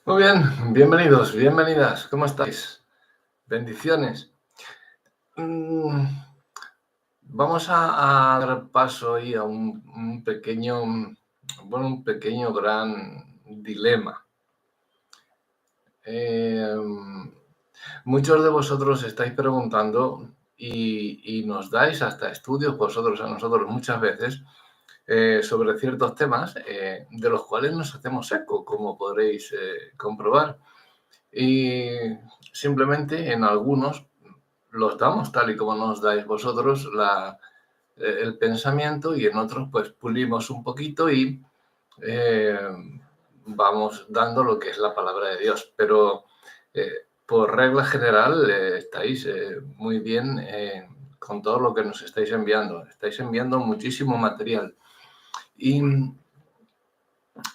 Muy bien, bienvenidos, bienvenidas, ¿cómo estáis? Bendiciones. Mm, Vamos a dar paso hoy a un pequeño, un pequeño gran dilema. Eh, Muchos de vosotros estáis preguntando y nos dais hasta estudios vosotros a nosotros muchas veces sobre ciertos temas de los cuales nos hacemos eco, como podréis comprobar. Y simplemente en algunos los damos tal y como nos dais vosotros el pensamiento, y en otros pues pulimos un poquito y eh, vamos dando lo que es la palabra de Dios. Pero por regla general estáis muy bien con todo lo que nos estáis enviando. Estáis enviando muchísimo material. Y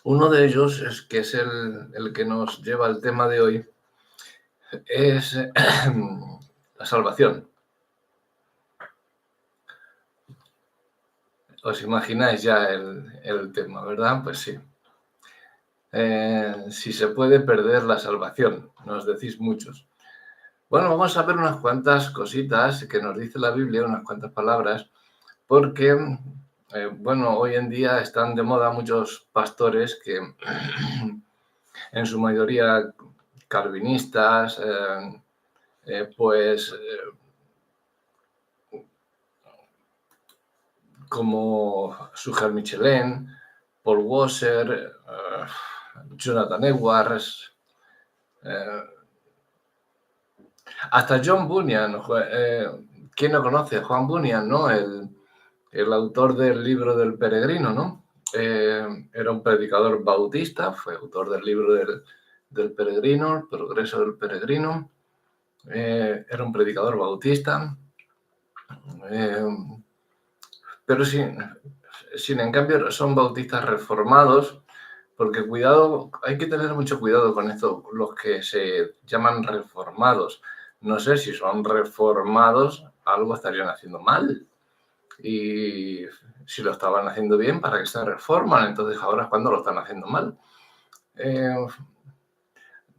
uno de ellos, que es el que nos lleva al tema de hoy, es la salvación. Os imagináis ya el tema, ¿verdad? Pues sí. Si se puede perder la salvación, nos decís muchos. Bueno, vamos a ver unas cuantas cositas que nos dice la Biblia, unas cuantas palabras, porque, bueno, hoy en día están de moda muchos pastores que, en su mayoría calvinistas, pues como Sujar Michelén, Paul Washer, Jonathan Edwards, hasta John Bunyan. ¿Quién no conoce a Juan Bunyan, no? El autor del libro del Peregrino, ¿no? Era un predicador bautista, fue autor del libro del Peregrino, El progreso del Peregrino. Era un predicador bautista. Pero sin en cambio son bautistas reformados, porque cuidado, hay que tener mucho cuidado con esto, los que se llaman reformados. No sé si son reformados, algo estarían haciendo mal. Y si lo estaban haciendo bien, ¿para qué se reforman? Entonces ahora es cuando lo están haciendo mal.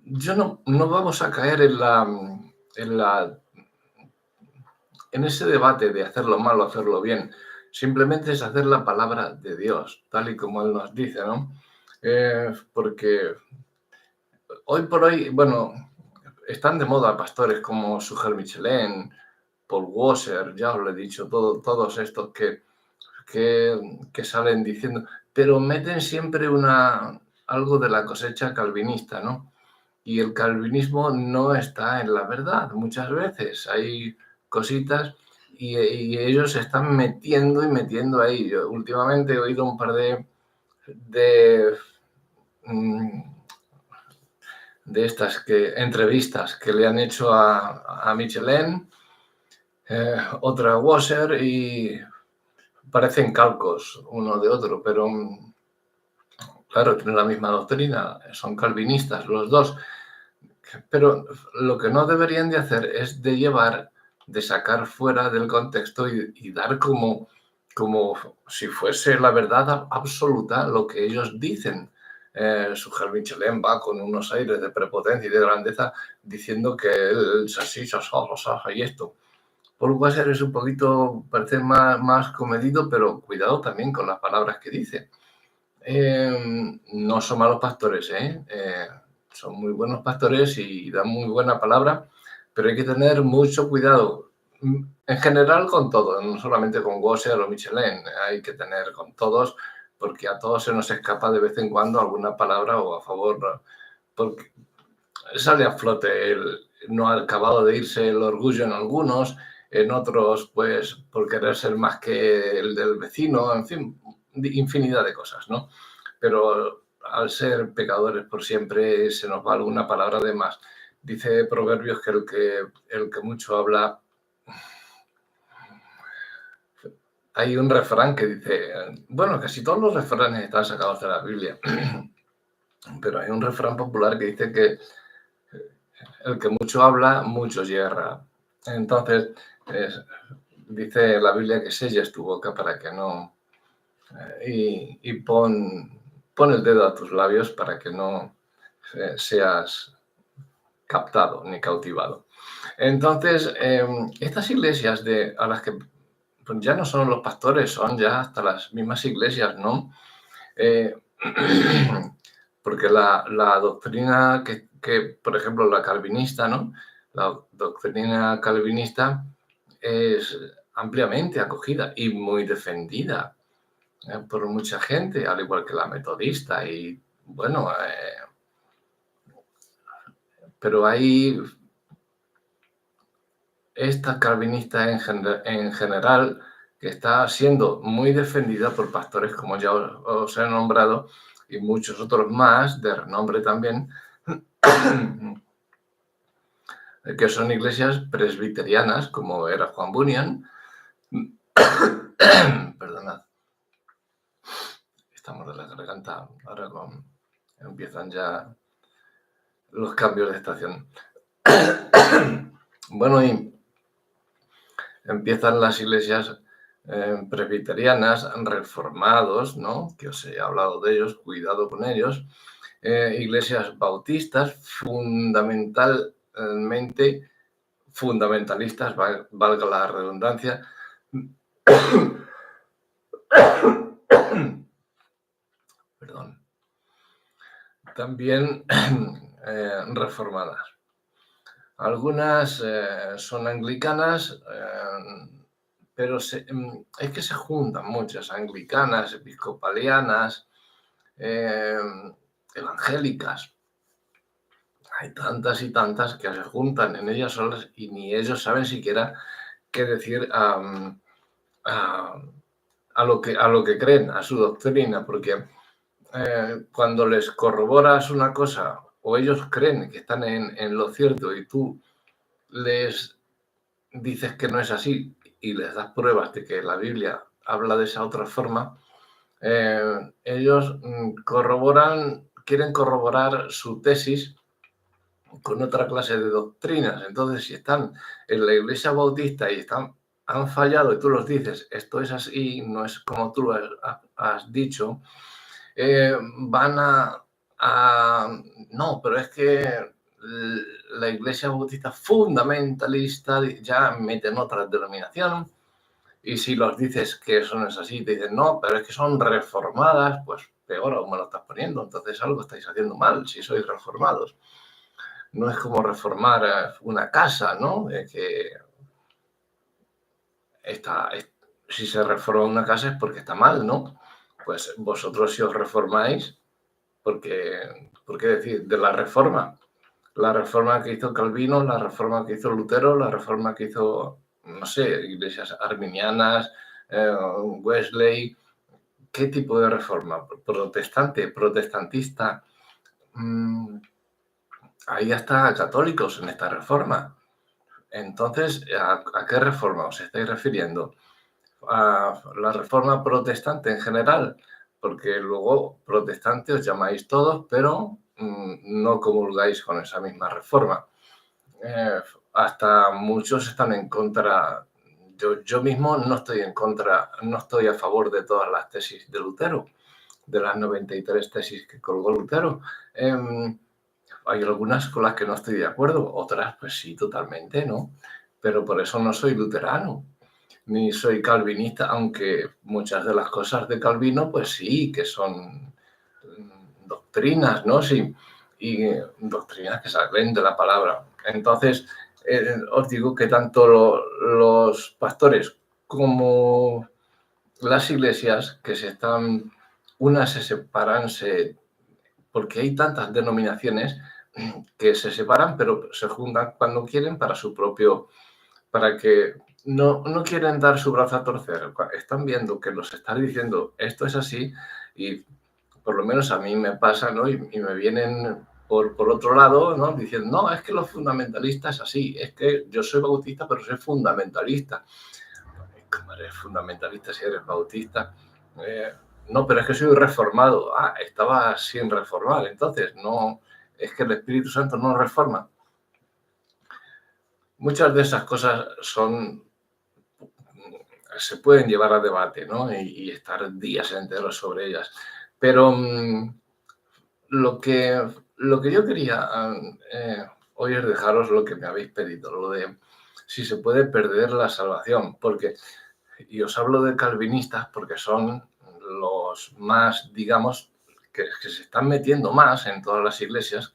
Yo no vamos a caer en ese debate de hacerlo mal o hacerlo bien. Simplemente es hacer la palabra de Dios, tal y como Él nos dice, ¿no? Porque hoy por hoy, bueno, están de moda pastores como Sujar Michelén, Paul Washer, ya os lo he dicho, todos estos que salen diciendo, pero meten siempre algo de la cosecha calvinista, ¿no? Y el calvinismo no está en la verdad. Muchas veces hay cositas y ellos se están metiendo y metiendo ahí. Yo últimamente he oído un par de, mm, de estas entrevistas que le han hecho a Michelin, otra a Wasser, y parecen calcos uno de otro, pero claro, tienen la misma doctrina, son calvinistas los dos. Pero lo que no deberían de hacer es de sacar fuera del contexto y dar como si fuese la verdad absoluta lo que ellos dicen. Sujar Michelén va con unos aires de prepotencia y de grandeza diciendo que él es así, y esto. Paul Washer es un poquito, parece más comedido, pero cuidado también con las palabras que dice. No son malos pastores, son muy buenos pastores y dan muy buena palabra, pero hay que tener mucho cuidado. En general con todo, no solamente con Wasser o Michelin, hay que tener con todos, porque a todos se nos escapa de vez en cuando alguna palabra o a favor, porque sale a flote no ha acabado de irse el orgullo en algunos, en otros pues por querer ser más que el del vecino, en fin, infinidad de cosas, ¿no? Pero al ser pecadores por siempre se nos va alguna palabra de más. Dice Proverbios que el que mucho habla. Hay un refrán que dice, bueno, casi todos los refranes están sacados de la Biblia, pero hay un refrán popular que dice que el que mucho habla, mucho yerra. Entonces, dice la Biblia que selles tu boca para que no... y pon el dedo a tus labios para que no seas captado ni cautivado. Entonces, estas iglesias a las que pues ya no son los pastores, son ya hasta las mismas iglesias, ¿no? Porque la doctrina por ejemplo, la calvinista, ¿no? La doctrina calvinista es ampliamente acogida y muy defendida por mucha gente, al igual que la metodista. Y bueno, pero hay esta calvinista en general que está siendo muy defendida por pastores como ya os he nombrado y muchos otros más de renombre también, que son iglesias presbiterianas como era Juan Bunyan. Perdonad, estamos de la garganta, ahora empiezan ya los cambios de estación. Bueno, y empiezan las iglesias presbiterianas, reformados, ¿no? Que os he hablado de ellos, cuidado con ellos. Iglesias bautistas, fundamentalistas, valga la redundancia. Perdón. También reformadas. Algunas son anglicanas, pero es que se juntan muchas, anglicanas, episcopalianas, evangélicas. Hay tantas y tantas que se juntan en ellas solas y ni ellos saben siquiera qué decir a lo que creen, a su doctrina, porque cuando les corroboras una cosa o ellos creen que están en lo cierto y tú les dices que no es así y les das pruebas de que la Biblia habla de esa otra forma, ellos quieren corroborar su tesis con otra clase de doctrinas. Entonces, si están en la iglesia bautista y han fallado y tú los dices, esto es así, no es como tú lo has dicho, van no, pero es que la iglesia bautista fundamentalista ya meten otra denominación y si los dices que eso no es así, te dicen, no, pero es que son reformadas, pues peor aún me lo estás poniendo, entonces algo estáis haciendo mal si sois reformados. No es como reformar una casa, ¿no? Que si se reforma una casa es porque está mal, ¿no? Pues vosotros si os reformáis, ¿por qué decir de la reforma? La reforma que hizo Calvino, la reforma que hizo Lutero, la reforma que hizo, no sé, iglesias arminianas, Wesley. ¿Qué tipo de reforma? Protestante, protestantista. Hay hasta católicos en esta reforma. Entonces, ¿a qué reforma os estáis refiriendo? ¿A la reforma protestante en general? Porque luego protestante os llamáis todos, pero no comulgáis con esa misma reforma. Hasta muchos están en contra. Yo mismo no estoy en contra, no estoy a favor de todas las tesis de Lutero, de las 93 tesis que colgó Lutero. Hay algunas con las que no estoy de acuerdo, otras pues sí, totalmente, ¿no? Pero por eso no soy luterano, ni soy calvinista, aunque muchas de las cosas de Calvino pues sí, que son doctrinas, ¿no? Sí, y doctrinas que salen de la palabra. Entonces, os digo que tanto los pastores como las iglesias que unas se separan, porque hay tantas denominaciones que se separan, pero se juntan cuando quieren para que no quieren dar su brazo a torcer. Están viendo que los estás diciendo esto es así y por lo menos a mí me pasa, ¿no? Y me vienen por otro lado, ¿no? Diciendo, no, es que los fundamentalistas es así, es que yo soy bautista, pero soy fundamentalista. ¿Cómo eres fundamentalista si eres bautista? No, pero es que soy reformado. Ah, estaba sin reformar, entonces no, es que el Espíritu Santo no reforma. Muchas de esas cosas se pueden llevar a debate, ¿no? Y estar días enteros sobre ellas. Pero lo que yo quería hoy es dejaros lo que me habéis pedido, lo de si se puede perder la salvación, porque, y os hablo de calvinistas porque son los más, digamos, que se están metiendo más en todas las iglesias,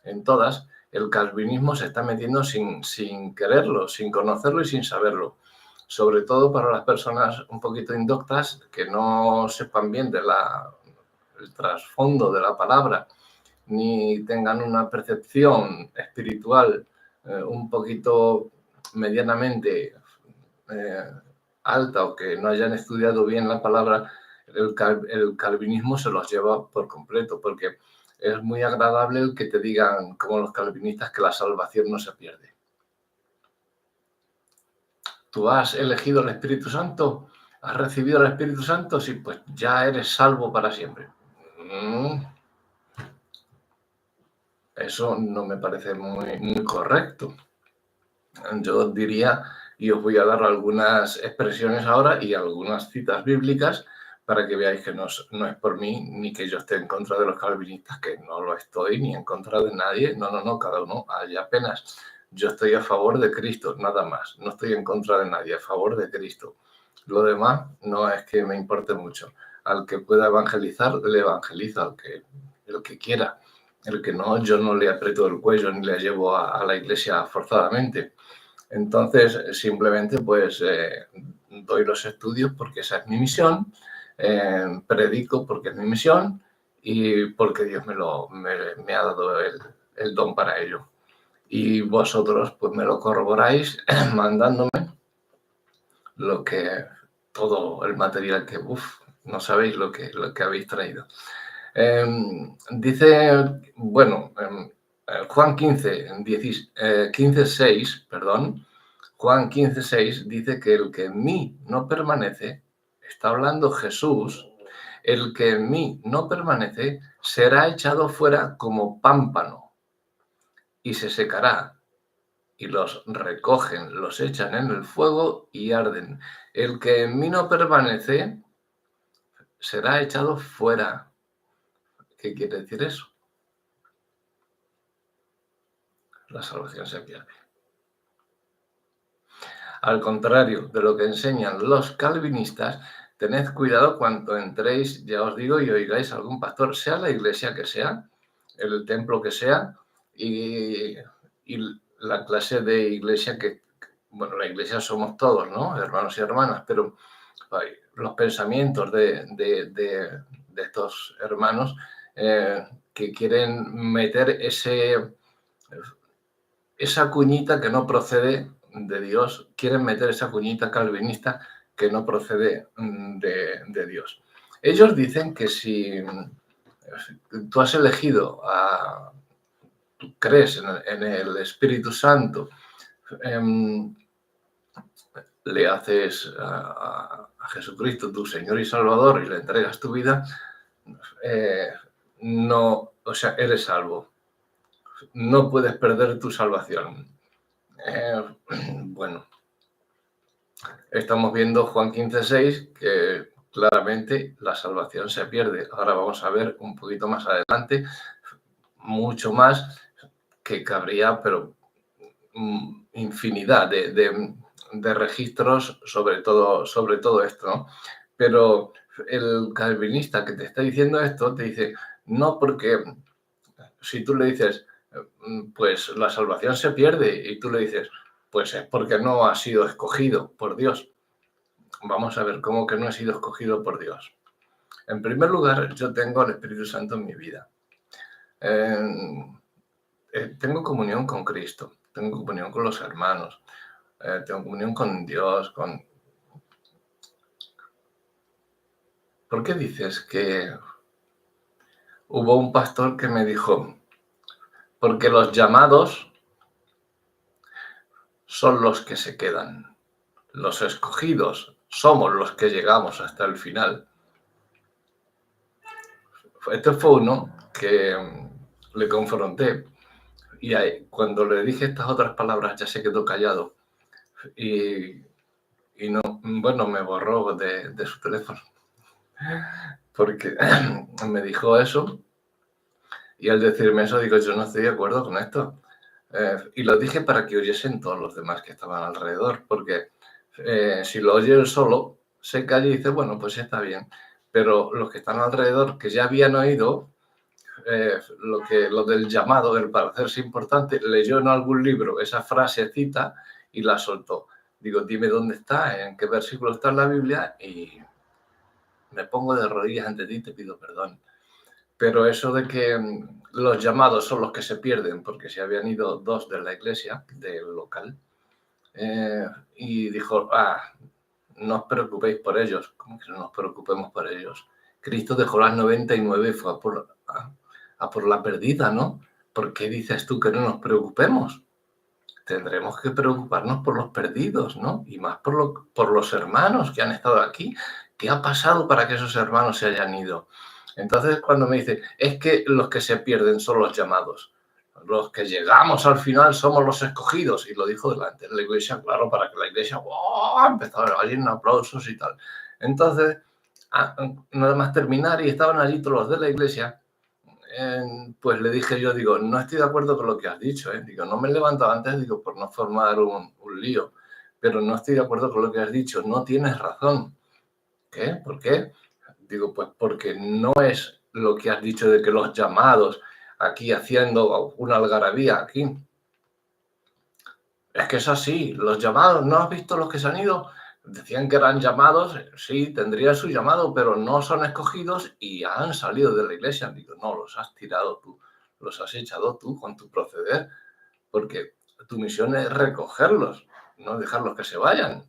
en todas, el calvinismo se está metiendo sin quererlo, sin conocerlo y sin saberlo. Sobre todo para las personas un poquito indoctas que no sepan bien del trasfondo de la palabra, ni tengan una percepción espiritual un poquito medianamente eh, alta o que no hayan estudiado bien la palabra, el calvinismo se los lleva por completo, porque es muy agradable el que te digan, como los calvinistas, que la salvación no se pierde. ¿Tú has elegido el Espíritu Santo? ¿Has recibido el Espíritu Santo? Sí, pues ya eres salvo para siempre. Eso no me parece muy correcto. Yo diría, y os voy a dar algunas expresiones ahora y algunas citas bíblicas para que veáis que no es por mí ni que yo esté en contra de los calvinistas, que no lo estoy, ni en contra de nadie. No, cada uno hay apenas. Yo estoy a favor de Cristo, nada más. No estoy en contra de nadie, a favor de Cristo. Lo demás no es que me importe mucho. Al que pueda evangelizar, le evangeliza, el que quiera. El que no, yo no le aprieto el cuello ni le llevo a la iglesia forzadamente. Entonces, simplemente pues doy los estudios porque esa es mi misión, predico porque es mi misión y porque Dios me ha dado el don para ello. Y vosotros pues me lo corroboráis mandándome todo el material que, no sabéis lo que habéis traído. Dice, bueno, Juan 15:6, perdón, Juan 15:6 dice que el que en mí no permanece, está hablando Jesús, el que en mí no permanece será echado fuera como pámpano y se secará, y los recogen, los echan en el fuego y arden. El que en mí no permanece será echado fuera. ¿Qué quiere decir eso? La salvación se pierde. Al contrario de lo que enseñan los calvinistas, tened cuidado cuando entréis, ya os digo, y oigáis a algún pastor, sea la iglesia que sea, el templo que sea, y la clase de iglesia bueno, la iglesia somos todos, ¿no? Hermanos y hermanas, pero los pensamientos de estos hermanos que quieren meter esa cuñita que no procede de Dios, quieren meter esa cuñita calvinista que no procede de Dios. Ellos dicen que si tú has elegido tú crees en el Espíritu Santo, le haces a Jesucristo tu Señor y Salvador y le entregas tu vida, no, o sea, eres salvo. No puedes perder tu salvación. Bueno, estamos viendo Juan 15:6, que claramente la salvación se pierde. Ahora vamos a ver un poquito más adelante, mucho más, que cabría, pero infinidad de registros sobre todo esto, ¿no? Pero el calvinista que te está diciendo esto te dice, no, porque si tú le dices, pues la salvación se pierde, y tú le dices, pues es porque no ha sido escogido por Dios. Vamos a ver, ¿cómo que no he sido escogido por Dios? En primer lugar, yo tengo al Espíritu Santo en mi vida. Tengo comunión con Cristo, tengo comunión con los hermanos, tengo comunión con Dios. ¿Por qué dices que hubo un pastor que me dijo, porque los llamados son los que se quedan, los escogidos somos los que llegamos hasta el final? Este fue uno que le confronté y cuando le dije estas otras palabras ya se quedó callado y no, bueno, me borró de su teléfono porque me dijo eso Y al decirme eso, digo, yo no estoy de acuerdo con esto. Y lo dije para que oyesen todos los demás que estaban alrededor, porque si lo oye él solo, se calla y dice, bueno, pues está bien. Pero los que están alrededor, que ya habían oído lo del llamado, el parecerse importante, leyó en algún libro esa frasecita y la soltó. Digo, dime dónde está, en qué versículo está en la Biblia y me pongo de rodillas ante ti y te pido perdón. Pero eso de que los llamados son los que se pierden, porque se habían ido dos de la iglesia, del local, y dijo, no os preocupéis por ellos. ¿Cómo que no nos preocupemos por ellos? Cristo dejó las 99 y fue a por la perdida, ¿no? ¿Por qué dices tú que no nos preocupemos? Tendremos que preocuparnos por los perdidos, ¿no? Y más por los hermanos que han estado aquí. ¿Qué ha pasado para que esos hermanos se hayan ido? Entonces, cuando me dice, es que los que se pierden son los llamados. Los que llegamos al final somos los escogidos. Y lo dijo delante de la iglesia, claro, para que la iglesia empezara a en aplausos y tal. Entonces, nada más terminar y estaban allí todos los de la iglesia, pues le dije yo, digo, no estoy de acuerdo con lo que has dicho, digo, no me he levantado antes, digo, por no formar un lío, pero no estoy de acuerdo con lo que has dicho, no tienes razón. ¿Qué? ¿Por qué? Digo, pues porque no es lo que has dicho de que los llamados aquí haciendo una algarabía aquí. Es que es así, los llamados, ¿no has visto los que se han ido? Decían que eran llamados, sí, tendrían su llamado, pero no son escogidos y han salido de la iglesia. Digo, no, los has tirado tú, los has echado tú con tu proceder, porque tu misión es recogerlos, no dejarlos que se vayan.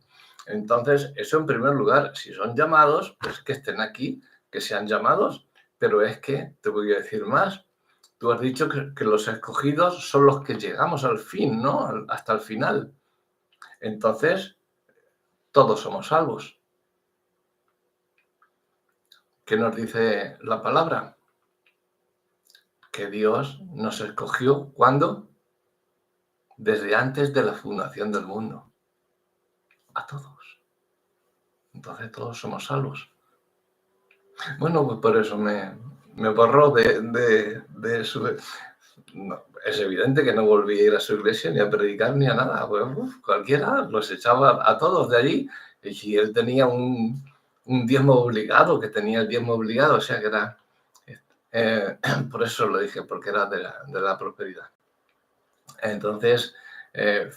Entonces, eso en primer lugar, si son llamados, pues que estén aquí, que sean llamados, pero es que, te voy a decir más, tú has dicho que los escogidos son los que llegamos al fin, ¿no? Hasta el final. Entonces, todos somos salvos. ¿Qué nos dice la palabra? Que Dios nos escogió, ¿cuándo? Desde antes de la fundación del mundo. A todos. Entonces todos somos salvos. Bueno, pues por eso me borró de su... No, es evidente que no volví a ir a su iglesia ni a predicar ni a nada. Pues, cualquiera los echaba a todos de allí. Y si él tenía un diezmo obligado, que tenía el diezmo obligado, o sea que era... por eso lo dije, porque era de la prosperidad. Entonces,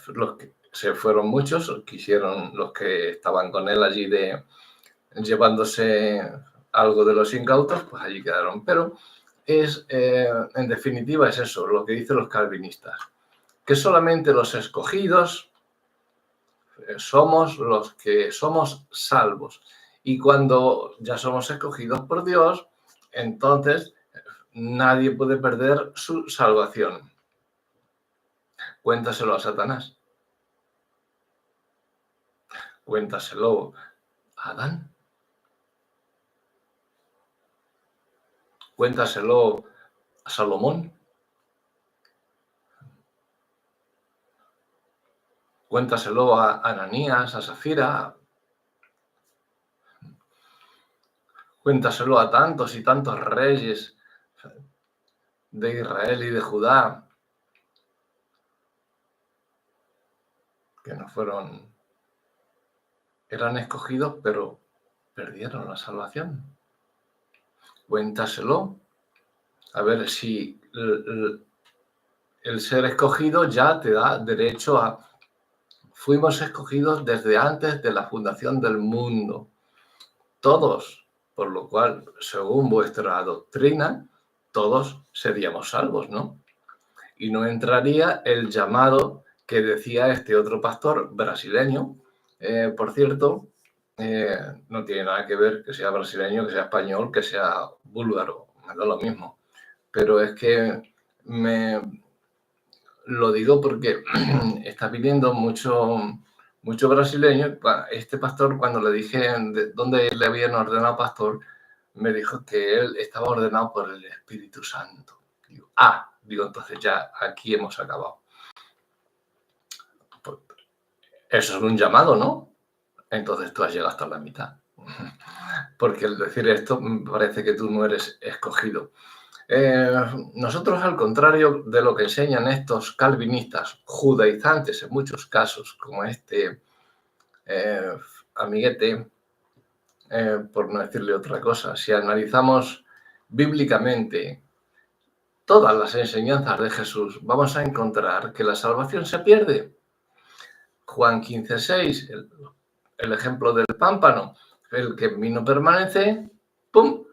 los que se fueron muchos, quisieron los que estaban con él allí llevándose algo de los incautos, pues allí quedaron. Pero en definitiva es eso, lo que dicen los calvinistas, que solamente los escogidos somos los que somos salvos. Y cuando ya somos escogidos por Dios, entonces nadie puede perder su salvación. Cuéntaselo a Satanás. Cuéntaselo a Adán. Cuéntaselo a Salomón. Cuéntaselo a Ananías, a Safira. Cuéntaselo a tantos y tantos reyes de Israel y de Judá que no fueron, eran escogidos, pero perdieron la salvación. Cuéntaselo, a ver si el ser escogido ya te da derecho a... Fuimos escogidos desde antes de la fundación del mundo, todos, por lo cual, según vuestra doctrina, todos seríamos salvos, ¿no? Y no entraría el llamado que decía este otro pastor brasileño, por cierto, no tiene nada que ver que sea brasileño, que sea español, que sea búlgaro, me da lo mismo. Pero es que lo digo porque está viviendo mucho brasileño. Este pastor, cuando le dije dónde le habían ordenado pastor, me dijo que él estaba ordenado por el Espíritu Santo. Digo, entonces ya aquí hemos acabado. Pues, eso es un llamado, ¿no? Entonces tú has llegado hasta la mitad. Porque al decir esto, me parece que tú no eres escogido. Eh, Nosotros, al contrario de lo que enseñan estos calvinistas, judaizantes en muchos casos, como este amiguete, por no decirle otra cosa, si analizamos bíblicamente todas las enseñanzas de Jesús, vamos a encontrar que la salvación se pierde. Juan 15:6, el ejemplo del pámpano, el que en mí no permanece, ¡pum!,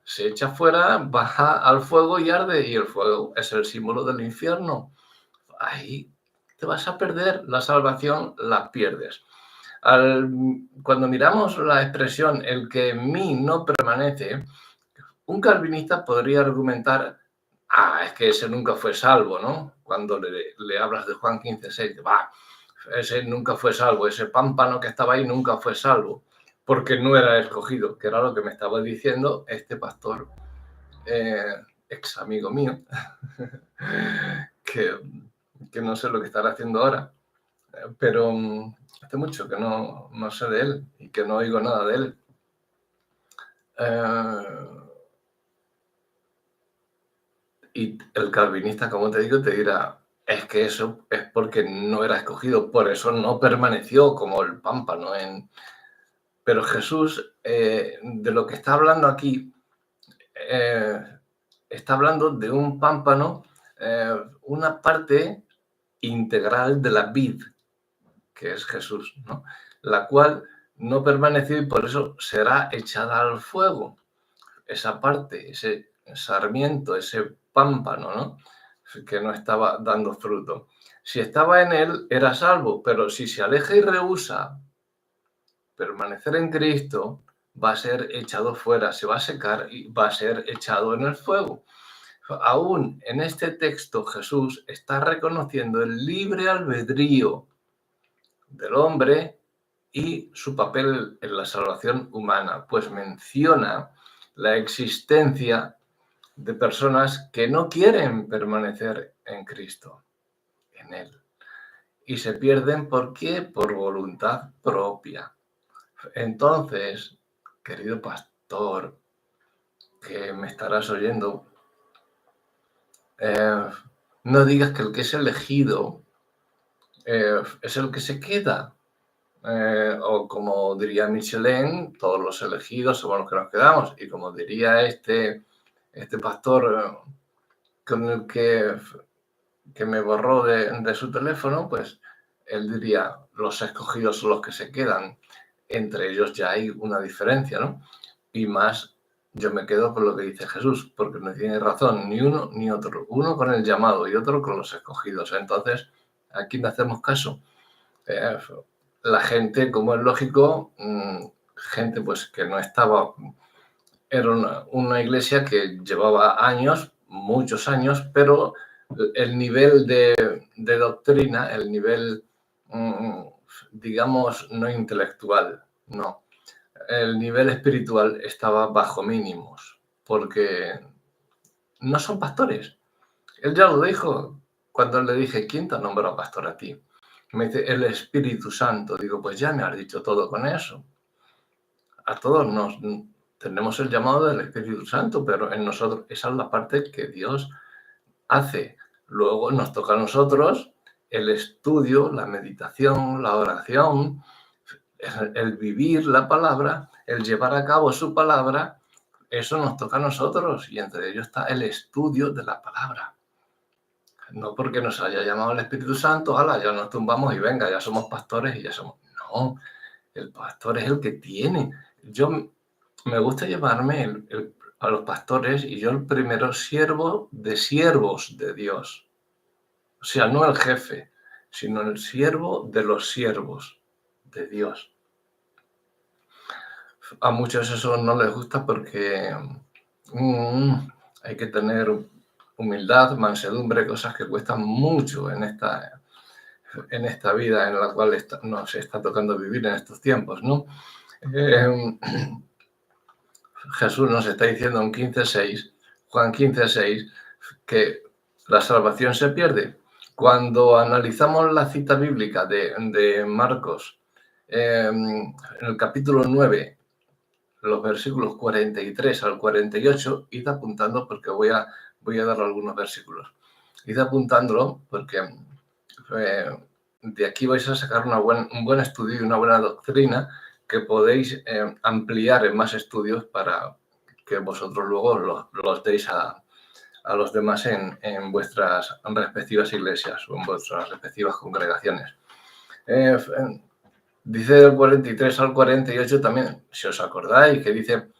se echa fuera, baja al fuego y arde, y el fuego es el símbolo del infierno. Ahí te vas a perder, la salvación la pierdes. Cuando miramos la expresión el que en mí no permanece, un calvinista podría argumentar, es que ese nunca fue salvo, ¿no? Cuando le hablas de Juan 15:6, ese nunca fue salvo, ese pámpano que estaba ahí nunca fue salvo, porque no era escogido, que era lo que me estaba diciendo este pastor, ex amigo mío, que no sé lo que estará haciendo ahora, pero hace mucho que no sé de él y que no oigo nada de él. Y el calvinista, como te digo, te dirá, es que eso es porque no era escogido, por eso no permaneció como el pámpano. Pero Jesús, de lo que está hablando aquí, está hablando de un pámpano, una parte integral de la vid, que es Jesús, ¿no? La cual no permaneció y por eso será echada al fuego. Esa parte, ese sarmiento, ese pámpano, ¿no?, que no estaba dando fruto. Si estaba en él, era salvo, pero si se aleja y rehúsa permanecer en Cristo, va a ser echado fuera, se va a secar y va a ser echado en el fuego. Aún en este texto, Jesús está reconociendo el libre albedrío del hombre y su papel en la salvación humana, pues menciona la existencia de personas que no quieren permanecer en Cristo, en Él, y se pierden. ¿Por qué? Por voluntad propia. Entonces, querido pastor, que me estarás oyendo, no digas que el que es elegido es el que se queda. O como diría Michelin, todos los elegidos somos los que nos quedamos. Y como diría este pastor con el que me borró de su teléfono, pues él diría, los escogidos son los que se quedan. Entre ellos ya hay una diferencia, ¿no? Y más, yo me quedo con lo que dice Jesús, porque no tiene razón ni uno ni otro. Uno con el llamado y otro con los escogidos. Entonces, ¿a quién le hacemos caso? La gente, como es lógico, gente pues que no estaba, era una iglesia que llevaba años, muchos años, pero el nivel de doctrina, el nivel, digamos, no intelectual, no, el nivel espiritual estaba bajo mínimos, porque no son pastores. Él ya lo dijo cuando le dije, ¿quién te ha nombrado pastor a ti? Me dice, el Espíritu Santo. Digo, pues ya me has dicho todo con eso. A todos tenemos el llamado del Espíritu Santo, pero en nosotros esa es la parte que Dios hace. Luego nos toca a nosotros el estudio, la meditación, la oración, el vivir la palabra, el llevar a cabo su palabra. Eso nos toca a nosotros y entre ellos está el estudio de la palabra. No porque nos haya llamado el Espíritu Santo, ya nos tumbamos y venga, ya somos pastores y ya somos... No, el pastor es el que tiene. Yo me gusta llamarme a los pastores y yo el primero siervo de siervos de Dios. O sea, no el jefe, sino el siervo de los siervos de Dios. A muchos eso no les gusta porque hay que tener humildad, mansedumbre, cosas que cuestan mucho en esta vida en la cual nos está tocando vivir en estos tiempos, ¿no? Jesús nos está diciendo en 15:6, Juan 15:6, que la salvación se pierde. Cuando analizamos la cita bíblica de Marcos, en el capítulo 9, los versículos 43 al 48, id apuntando porque voy a dar algunos versículos. Id apuntándolo porque de aquí vais a sacar un buen estudio y una buena doctrina que podéis ampliar en más estudios para que vosotros luego los deis a los demás en vuestras respectivas iglesias o en vuestras respectivas congregaciones. Dice del 43 al 48 también, si os acordáis, que dice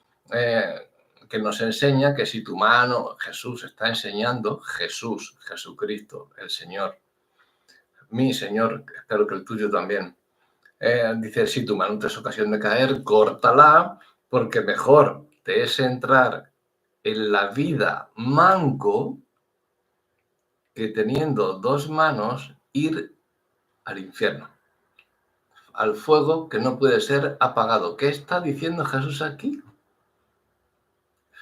que nos enseña que si tu mano, Jesús está enseñando, Jesucristo, el Señor, mi Señor, espero que el tuyo también, dice, si tu mano te es ocasión de caer, córtala, porque mejor te es entrar en la vida manco que teniendo dos manos ir al infierno, al fuego que no puede ser apagado. ¿Qué está diciendo Jesús aquí?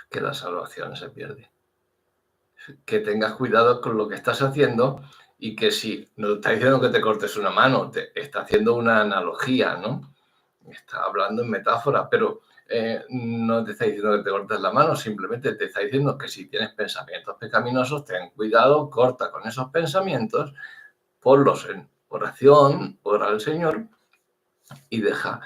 Que la salvación se pierde. Que tengas cuidado con lo que estás haciendo y que si no está diciendo que te cortes una mano, te está haciendo una analogía, ¿no? Está hablando en metáfora, pero no te está diciendo que te cortes la mano, simplemente te está diciendo que si tienes pensamientos pecaminosos, ten cuidado, corta con esos pensamientos, ponlos en oración, ora al Señor y deja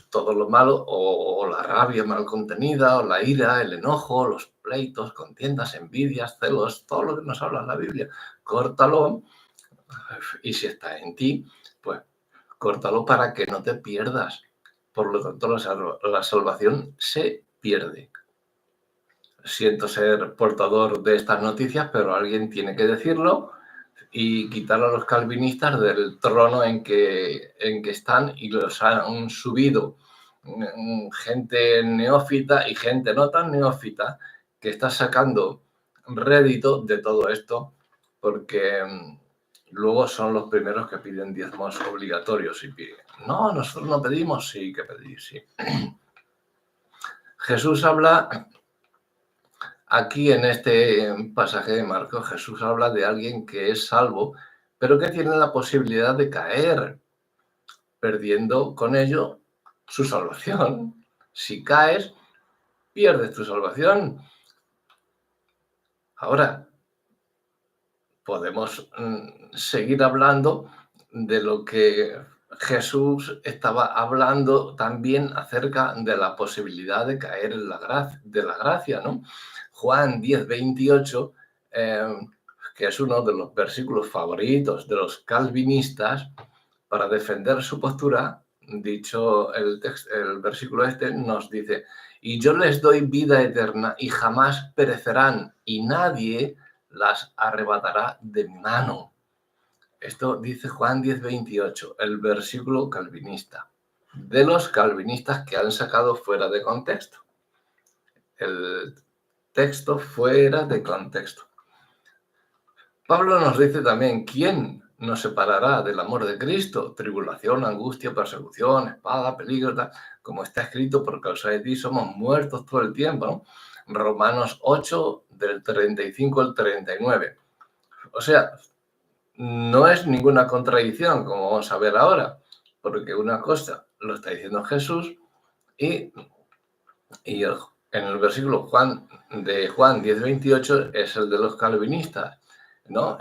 todo lo malo o la rabia mal contenida o la ira, el enojo, los pleitos, contiendas, envidias, celos, todo lo que nos habla la Biblia, córtalo y si está en ti, pues córtalo para que no te pierdas. Por lo tanto, la salvación se pierde. Siento ser portador de estas noticias, pero alguien tiene que decirlo y quitar a los calvinistas del trono en que están y los han subido gente neófita y gente no tan neófita que está sacando rédito de todo esto porque luego son los primeros que piden diezmos obligatorios y piden, no, nosotros no pedimos, sí que pedís, sí. Jesús habla, aquí en este pasaje de Marcos, Jesús habla de alguien que es salvo, pero que tiene la posibilidad de caer, perdiendo con ello su salvación. Si caes, pierdes tu salvación. Ahora, podemos seguir hablando de lo que Jesús estaba hablando también acerca de la posibilidad de caer en de la gracia, ¿no? Juan 10:28, que es uno de los versículos favoritos de los calvinistas, para defender su postura, dicho el versículo este, nos dice, y yo les doy vida eterna y jamás perecerán, y nadie las arrebatará de mi mano. Esto dice Juan 10:28, el versículo calvinista, de los calvinistas que han sacado fuera de contexto. El texto fuera de contexto. Pablo nos dice también, ¿quién nos separará del amor de Cristo? Tribulación, angustia, persecución, espada, peligro, tal. Como está escrito, por causa de ti somos muertos todo el tiempo, ¿no? Romanos 8, del 35 al 39. O sea, no es ninguna contradicción, como vamos a ver ahora, porque una cosa lo está diciendo Jesús y en el versículo de Juan 10:28 es el de los calvinistas, ¿no?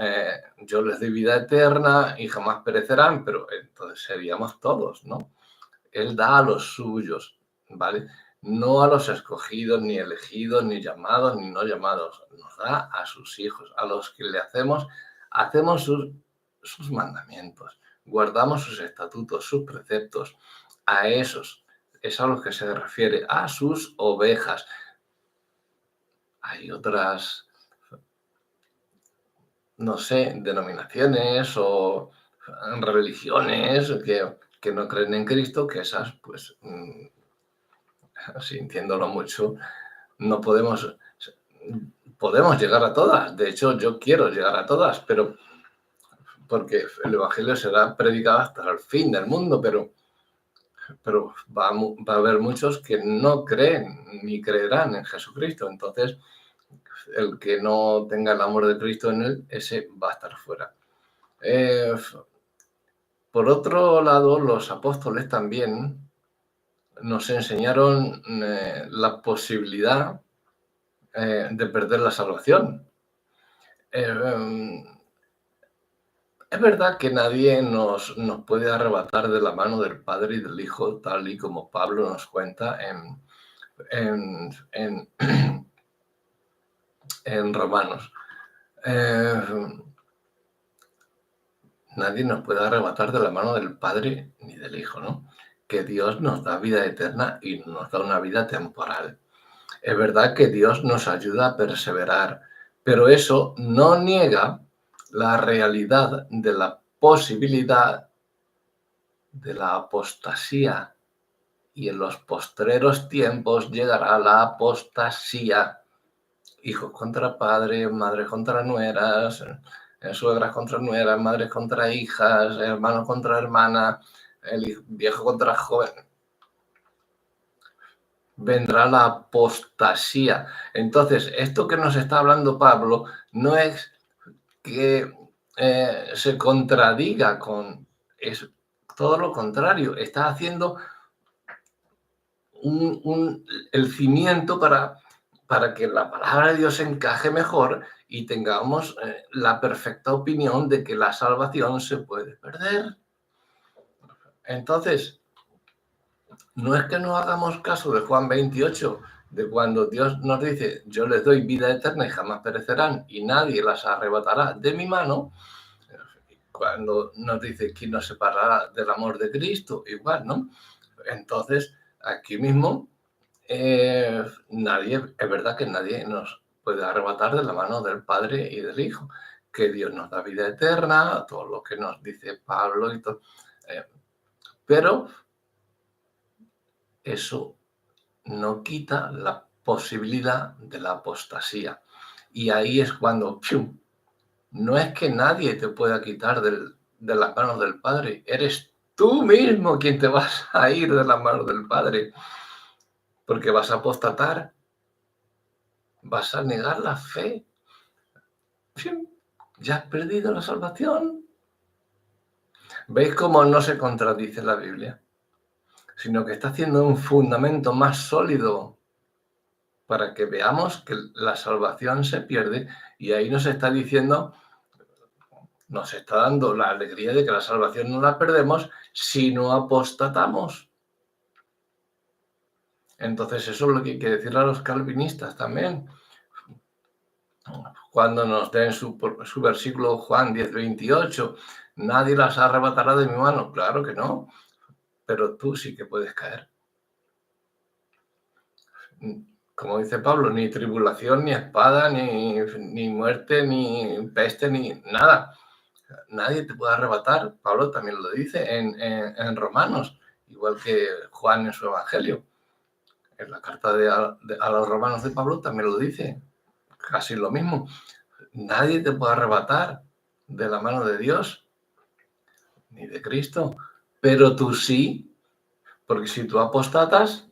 Yo les doy vida eterna y jamás perecerán, pero entonces seríamos todos, ¿no? Él da a los suyos, ¿vale? No a los escogidos, ni elegidos, ni llamados, ni no llamados. Nos da a sus hijos, a los que le hacemos sus mandamientos, guardamos sus estatutos, sus preceptos. A esos es a los que se refiere, a sus ovejas. Hay otras, no sé, denominaciones o religiones que no creen en Cristo, que esas, pues, sintiéndolo mucho, no podemos llegar a todas. De hecho, yo quiero llegar a todas, pero porque el Evangelio será predicado hasta el fin del mundo, pero va a haber muchos que no creen ni creerán en Jesucristo. Entonces, el que no tenga el amor de Cristo en él, ese va a estar fuera. Por otro lado, los apóstoles también nos enseñaron la posibilidad de perder la salvación. Es verdad que nadie nos puede arrebatar de la mano del Padre y del Hijo, tal y como Pablo nos cuenta en en Romanos. Nadie nos puede arrebatar de la mano del Padre ni del Hijo, ¿no? Que Dios nos da vida eterna y nos da una vida temporal. Es verdad que Dios nos ayuda a perseverar, pero eso no niega la realidad de la posibilidad de la apostasía. Y en los postreros tiempos llegará la apostasía. Hijos contra padres, madres contra nueras, suegras contra nueras, madres contra hijas, hermanos contra hermanas, el viejo contra joven. Vendrá la apostasía. Entonces, esto que nos está hablando Pablo no es que se contradiga con... Es todo lo contrario. Está haciendo el cimiento para que la palabra de Dios encaje mejor y tengamos la perfecta opinión de que la salvación se puede perder. Entonces, no es que no hagamos caso de Juan 28, de cuando Dios nos dice, yo les doy vida eterna y jamás perecerán y nadie las arrebatará de mi mano, cuando nos dice, ¿quién nos separará del amor de Cristo? Igual, ¿no? Entonces, aquí mismo, nadie, es verdad que nadie nos puede arrebatar de la mano del Padre y del Hijo, que Dios nos da vida eterna, todo lo que nos dice Pablo y todo. Pero eso no quita la posibilidad de la apostasía. Y ahí es cuando, ¡pium!, no es que nadie te pueda quitar de las manos del Padre, eres tú mismo quien te vas a ir de las manos del Padre, porque vas a apostatar, vas a negar la fe. ¡Pium!, ya has perdido la salvación. ¿Veis cómo no se contradice la Biblia? Sino que está haciendo un fundamento más sólido para que veamos que la salvación se pierde, y ahí nos está diciendo, nos está dando la alegría de que la salvación no la perdemos si no apostatamos. Entonces eso es lo que hay que decirle a los calvinistas también. Cuando nos den su versículo Juan 10:28, nadie las arrebatará de mi mano. Claro que no, pero tú sí que puedes caer. Como dice Pablo, ni tribulación, ni espada, ni muerte, ni peste, ni nada. Nadie te puede arrebatar. Pablo también lo dice en Romanos, igual que Juan en su Evangelio. En la carta a los Romanos de Pablo también lo dice, casi lo mismo. Nadie te puede arrebatar de la mano de Dios, ni de Cristo, pero tú sí, porque si tú apostatas,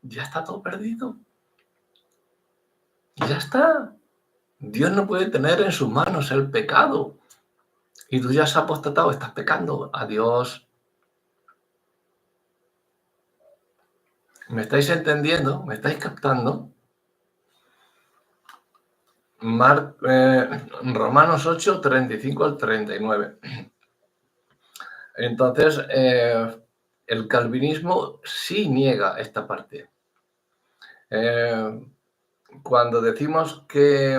ya está todo perdido. Ya está. Dios no puede tener en sus manos el pecado. Y tú ya has apostatado, estás pecando. Adiós. ¿Me estáis entendiendo? ¿Me estáis captando? Romanos 8, 35 al 39. Entonces, el calvinismo sí niega esta parte. Cuando decimos que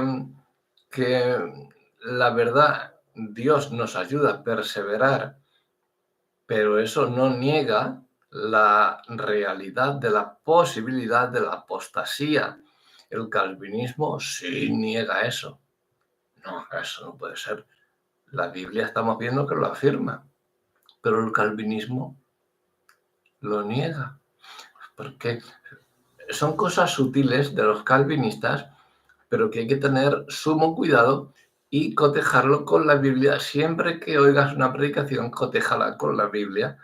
la verdad, Dios nos ayuda a perseverar, pero eso no niega la realidad de la posibilidad de la apostasía. El calvinismo sí niega eso. No, eso no puede ser. La Biblia estamos viendo que lo afirma, pero el calvinismo lo niega. Porque son cosas sutiles de los calvinistas, pero que hay que tener sumo cuidado y cotejarlo con la Biblia. Siempre que oigas una predicación, cotéjala con la Biblia,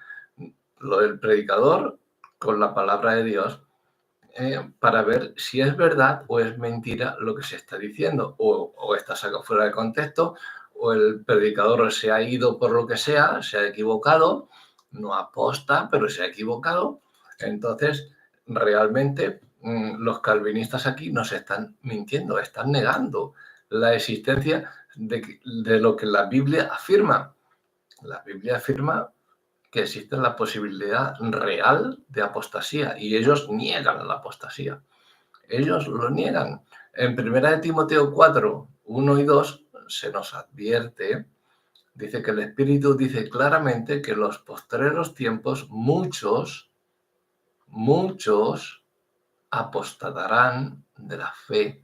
lo del predicador con la palabra de Dios, para ver si es verdad o es mentira lo que se está diciendo, o está sacado fuera de contexto, o el predicador se ha ido por lo que sea, se ha equivocado, no aposta, pero se ha equivocado, Entonces, realmente los calvinistas aquí nos están mintiendo, están negando la existencia de lo que la Biblia afirma. La Biblia afirma que existe la posibilidad real de apostasía y ellos niegan la apostasía. Ellos lo niegan. En 1 Timoteo 4, 1 y 2 se nos advierte, dice que el Espíritu dice claramente que en los postreros tiempos muchos apostatarán de la fe.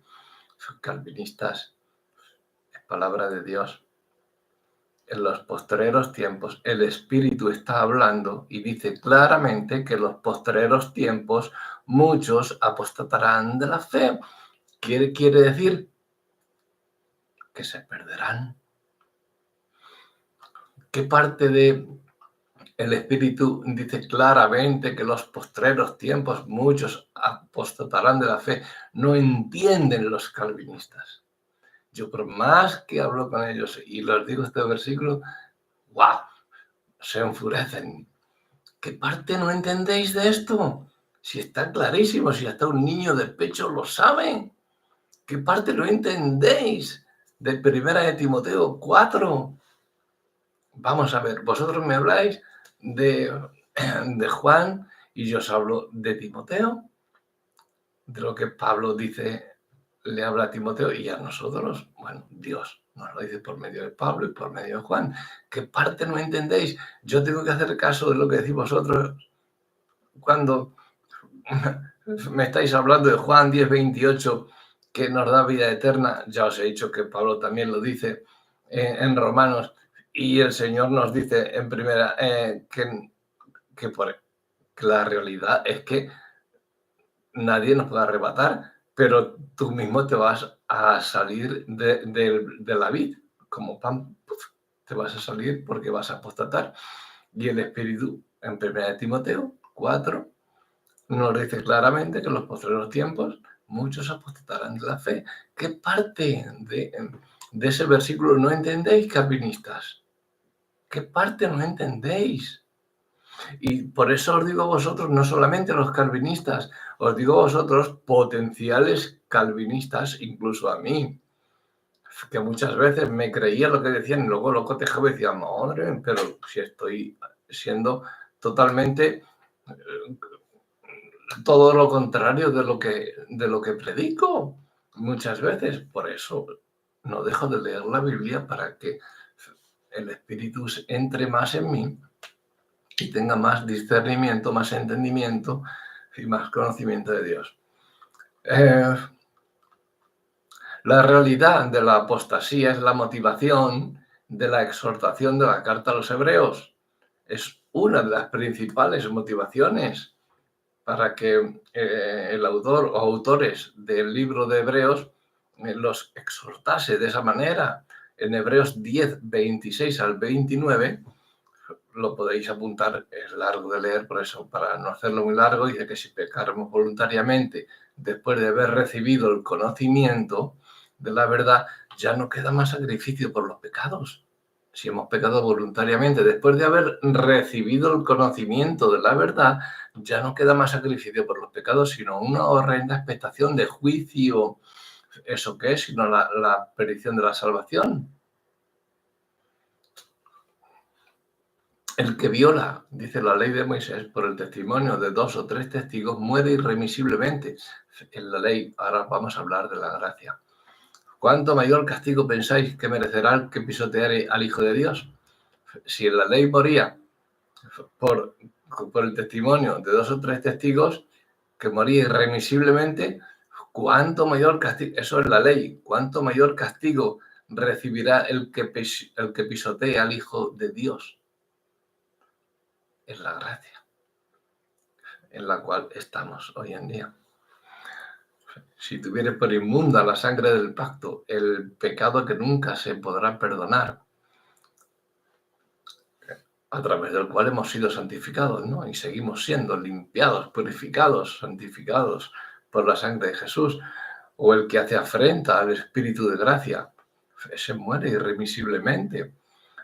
Calvinistas, es palabra de Dios. En los postreros tiempos, el Espíritu está hablando y dice claramente que en los postreros tiempos muchos apostatarán de la fe. Quiere decir que se perderán. ¿Qué parte de el Espíritu dice claramente que en los postreros tiempos muchos apostatarán de la fe? No entienden los calvinistas. Yo por más que hablo con ellos y les digo este versículo, ¡guau!, se enfurecen. ¿Qué parte no entendéis de esto? Si está clarísimo, si hasta un niño de pecho lo sabe. ¿Qué parte no entendéis de 1 Timoteo 4? Vamos a ver, vosotros me habláis de Juan y yo os hablo de Timoteo, de lo que Pablo dice, le habla a Timoteo y a nosotros, bueno, Dios nos lo dice por medio de Pablo y por medio de Juan. ¿Qué parte no entendéis? Yo tengo que hacer caso de lo que decís vosotros cuando me estáis hablando de Juan 10:28, que nos da vida eterna. Ya os he dicho que Pablo también lo dice en Romanos, y el Señor nos dice en primera que la realidad es que nadie nos puede arrebatar, pero tú mismo te vas a salir de la vid, como pan, te vas a salir porque vas a apostatar. Y el Espíritu, en 1 Timoteo 4, nos dice claramente que en los postreros tiempos muchos apostatarán de la fe. ¿Qué parte de ese versículo no entendéis, calvinistas? ¿Qué parte no entendéis? Y por eso os digo a vosotros, no solamente a los calvinistas, os digo a vosotros, potenciales calvinistas, incluso a mí, que muchas veces me creía lo que decían y luego lo cotejaba y decía, madre, pero si estoy siendo totalmente todo lo contrario de lo que predico muchas veces. Por eso no dejo de leer la Biblia para que el Espíritu entre más en mí y tenga más discernimiento, más entendimiento y más conocimiento de Dios. La realidad de la apostasía es la motivación de la exhortación de la carta a los hebreos. Es una de las principales motivaciones para que el autor o autores del libro de Hebreos los exhortase de esa manera. En Hebreos 10, 26 al 29, lo podéis apuntar, es largo de leer, por eso, para no hacerlo muy largo, dice que si pecáramos voluntariamente después de haber recibido el conocimiento de la verdad, ya no queda más sacrificio por los pecados. Si hemos pecado voluntariamente después de haber recibido el conocimiento de la verdad, ya no queda más sacrificio por los pecados, sino una horrenda expectación de juicio. ¿Eso qué es? Sino la perdición de la salvación. El que viola, dice la ley de Moisés, por el testimonio de 2 o 3 testigos, muere irremisiblemente. En la ley, ahora vamos a hablar de la gracia. ¿Cuánto mayor castigo pensáis que merecerá el que pisoteare al Hijo de Dios? Si en la ley moría por el testimonio de 2 o 3 testigos, que moría irremisiblemente, ¿cuánto mayor castigo? Eso es la ley. ¿Cuánto mayor castigo recibirá el que pisotee al Hijo de Dios? Es la gracia en la cual estamos hoy en día. Si tuviere por inmunda la sangre del pacto, el pecado que nunca se podrá perdonar, a través del cual hemos sido santificados, ¿no? Y seguimos siendo limpiados, purificados, santificados por la sangre de Jesús, o el que hace afrenta al Espíritu de gracia, ese muere irremisiblemente.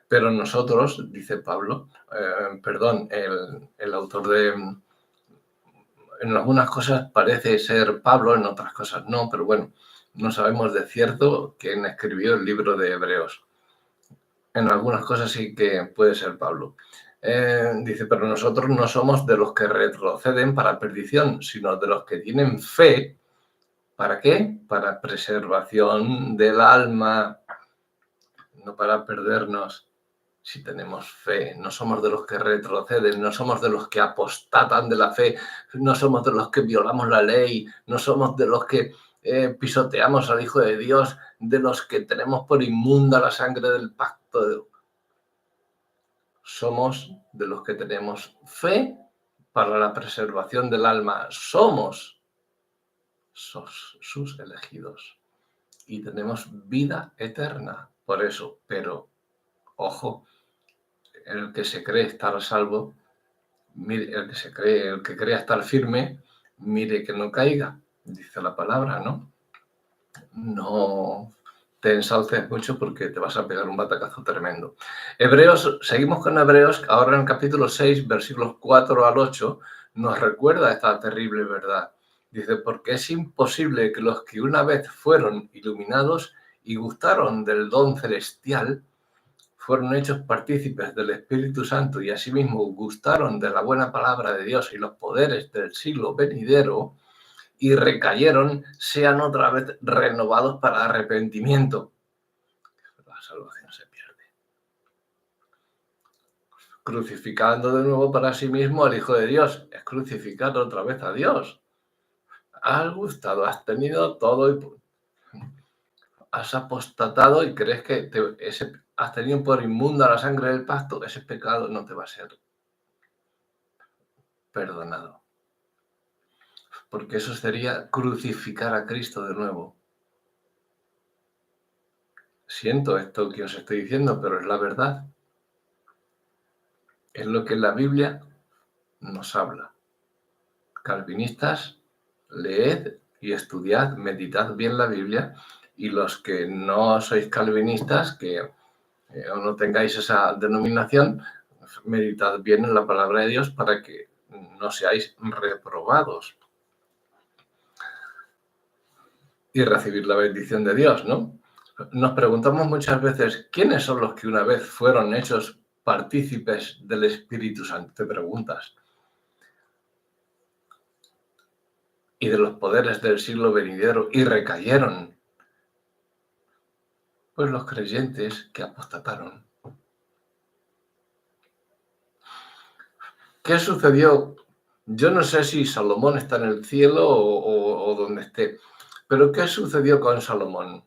Pero nosotros, dice Pablo, el autor En algunas cosas parece ser Pablo, en otras cosas no, pero bueno, no sabemos de cierto quién escribió el libro de Hebreos. En algunas cosas sí que puede ser Pablo. Dice, pero nosotros no somos de los que retroceden para perdición, sino de los que tienen fe. ¿Para qué? Para preservación del alma, no para perdernos. Si tenemos fe, no somos de los que retroceden, no somos de los que apostatan de la fe, no somos de los que violamos la ley, no somos de los que pisoteamos al Hijo de Dios, de los que tenemos por inmunda la sangre del pacto. Somos de los que tenemos fe para la preservación del alma. Somos sus elegidos y tenemos vida eterna. Por eso, pero, ojo, el que se cree estar a salvo, mire, el que crea estar firme, mire que no caiga, dice la palabra, ¿no? No te ensalces mucho porque te vas a pegar un batacazo tremendo. Hebreos, seguimos con Hebreos, ahora en el capítulo 6, versículos 4 al 8, nos recuerda esta terrible verdad. Dice, porque es imposible que los que una vez fueron iluminados y gustaron del don celestial, fueron hechos partícipes del Espíritu Santo y asimismo gustaron de la buena palabra de Dios y los poderes del siglo venidero y recayeron, sean otra vez renovados para arrepentimiento. La salvación se pierde. Crucificando de nuevo para sí mismo al Hijo de Dios. Es crucificar otra vez a Dios. Has gustado, has tenido todo y has apostatado y crees que has tenido por inmunda la sangre del pacto, ese pecado no te va a ser perdonado. Porque eso sería crucificar a Cristo de nuevo. Siento esto que os estoy diciendo, pero es la verdad. Es lo que la Biblia nos habla. Calvinistas, leed y estudiad, meditad bien la Biblia, y los que no sois calvinistas, que no tengáis esa denominación, meditad bien en la palabra de Dios para que no seáis reprobados y recibir la bendición de Dios, ¿no? Nos preguntamos muchas veces, ¿quiénes son los que una vez fueron hechos partícipes del Espíritu Santo? Te preguntas. Y de los poderes del siglo venidero y recayeron. Pues los creyentes que apostataron. ¿Qué sucedió? Yo no sé si Salomón está en el cielo o donde esté, pero ¿qué sucedió con Salomón?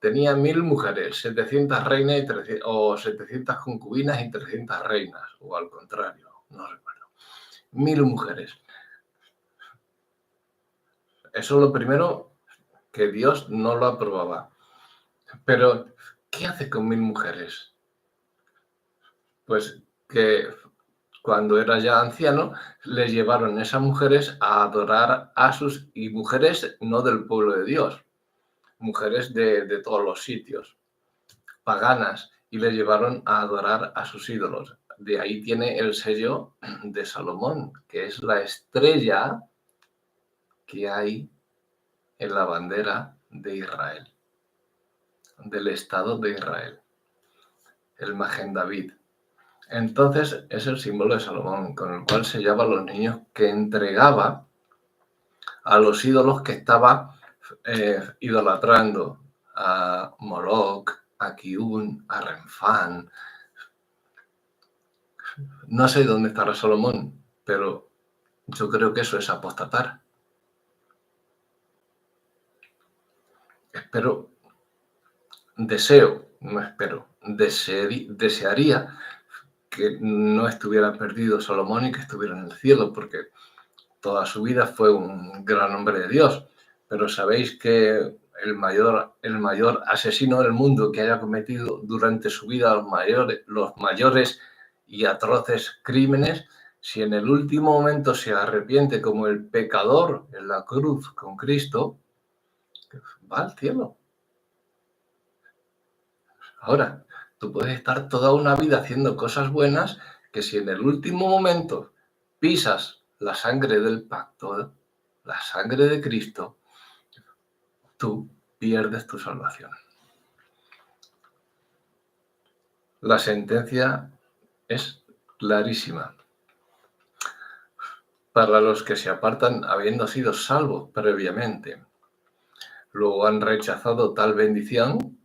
Tenía 1000 mujeres, 700 reinas o 700 concubinas y 300 reinas, o al contrario, no recuerdo. 1000 mujeres. Eso es lo primero que Dios no lo aprobaba. Pero, ¿qué hace con 1000 mujeres? Pues que cuando era ya anciano, le llevaron esas mujeres a adorar a y mujeres no del pueblo de Dios, mujeres de todos los sitios, paganas, y le llevaron a adorar a sus ídolos. De ahí tiene el sello de Salomón, que es la estrella que hay en la bandera de Israel, del Estado de Israel, el Magen David. Entonces es el símbolo de Salomón, con el cual sellaba a los niños que entregaba a los ídolos que estaba idolatrando, a Moloch, a Kiun, a Renfán. No sé dónde estará Salomón, pero yo creo que eso es apostatar. Desearía que no estuviera perdido Salomón y que estuviera en el cielo, porque toda su vida fue un gran hombre de Dios. Pero sabéis que el mayor asesino del mundo que haya cometido durante su vida los mayores y atroces crímenes, si en el último momento se arrepiente como el pecador en la cruz con Cristo, va al cielo. Ahora, tú puedes estar toda una vida haciendo cosas buenas que si en el último momento pisas la sangre del pacto, la sangre de Cristo, tú pierdes tu salvación. La sentencia es clarísima. Para los que se apartan habiendo sido salvos previamente, luego han rechazado tal bendición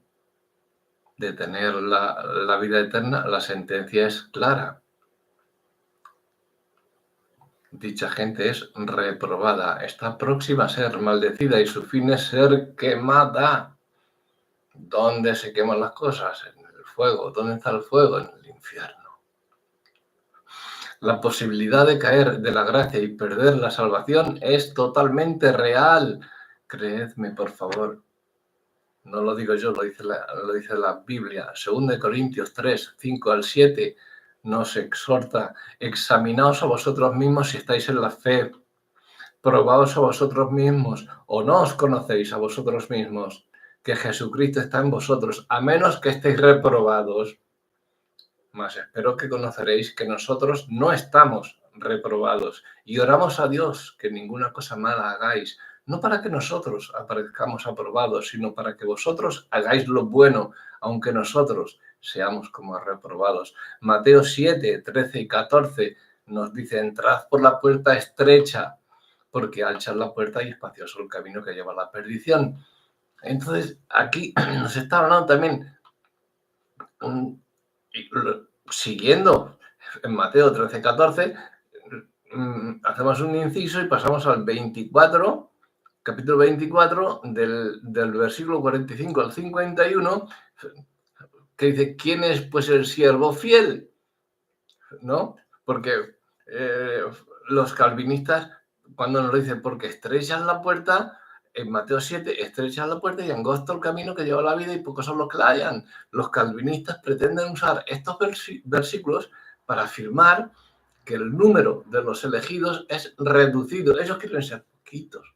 de tener la vida eterna, la sentencia es clara. Dicha gente es reprobada, está próxima a ser maldecida y su fin es ser quemada. ¿Dónde se queman las cosas? En el fuego. ¿Dónde está el fuego? En el infierno. La posibilidad de caer de la gracia y perder la salvación es totalmente real. Creedme, por favor. No lo digo yo, lo dice la Biblia. 2 Corintios 3, 5 al 7 nos exhorta: examinaos a vosotros mismos si estáis en la fe. Probaos a vosotros mismos, o no os conocéis a vosotros mismos, que Jesucristo está en vosotros, a menos que estéis reprobados. Mas espero que conoceréis que nosotros no estamos reprobados y oramos a Dios que ninguna cosa mala hagáis, no para que nosotros aparezcamos aprobados, sino para que vosotros hagáis lo bueno, aunque nosotros seamos como reprobados. Mateo 7, 13 y 14 nos dice: entrad por la puerta estrecha, porque ancha es la puerta y espacioso el camino que lleva a la perdición. Entonces, aquí nos está hablando también siguiendo en Mateo 13, 14, hacemos un inciso y pasamos al 24, capítulo 24, del versículo 45 al 51, que dice: ¿quién es pues el siervo fiel? ¿No? Porque los calvinistas, cuando nos dicen porque estrechas la puerta, en Mateo 7, estrechas la puerta y angosto el camino que lleva a la vida y pocos son los que la hallan. Los calvinistas pretenden usar estos versículos para afirmar que el número de los elegidos es reducido. Ellos quieren ser poquitos.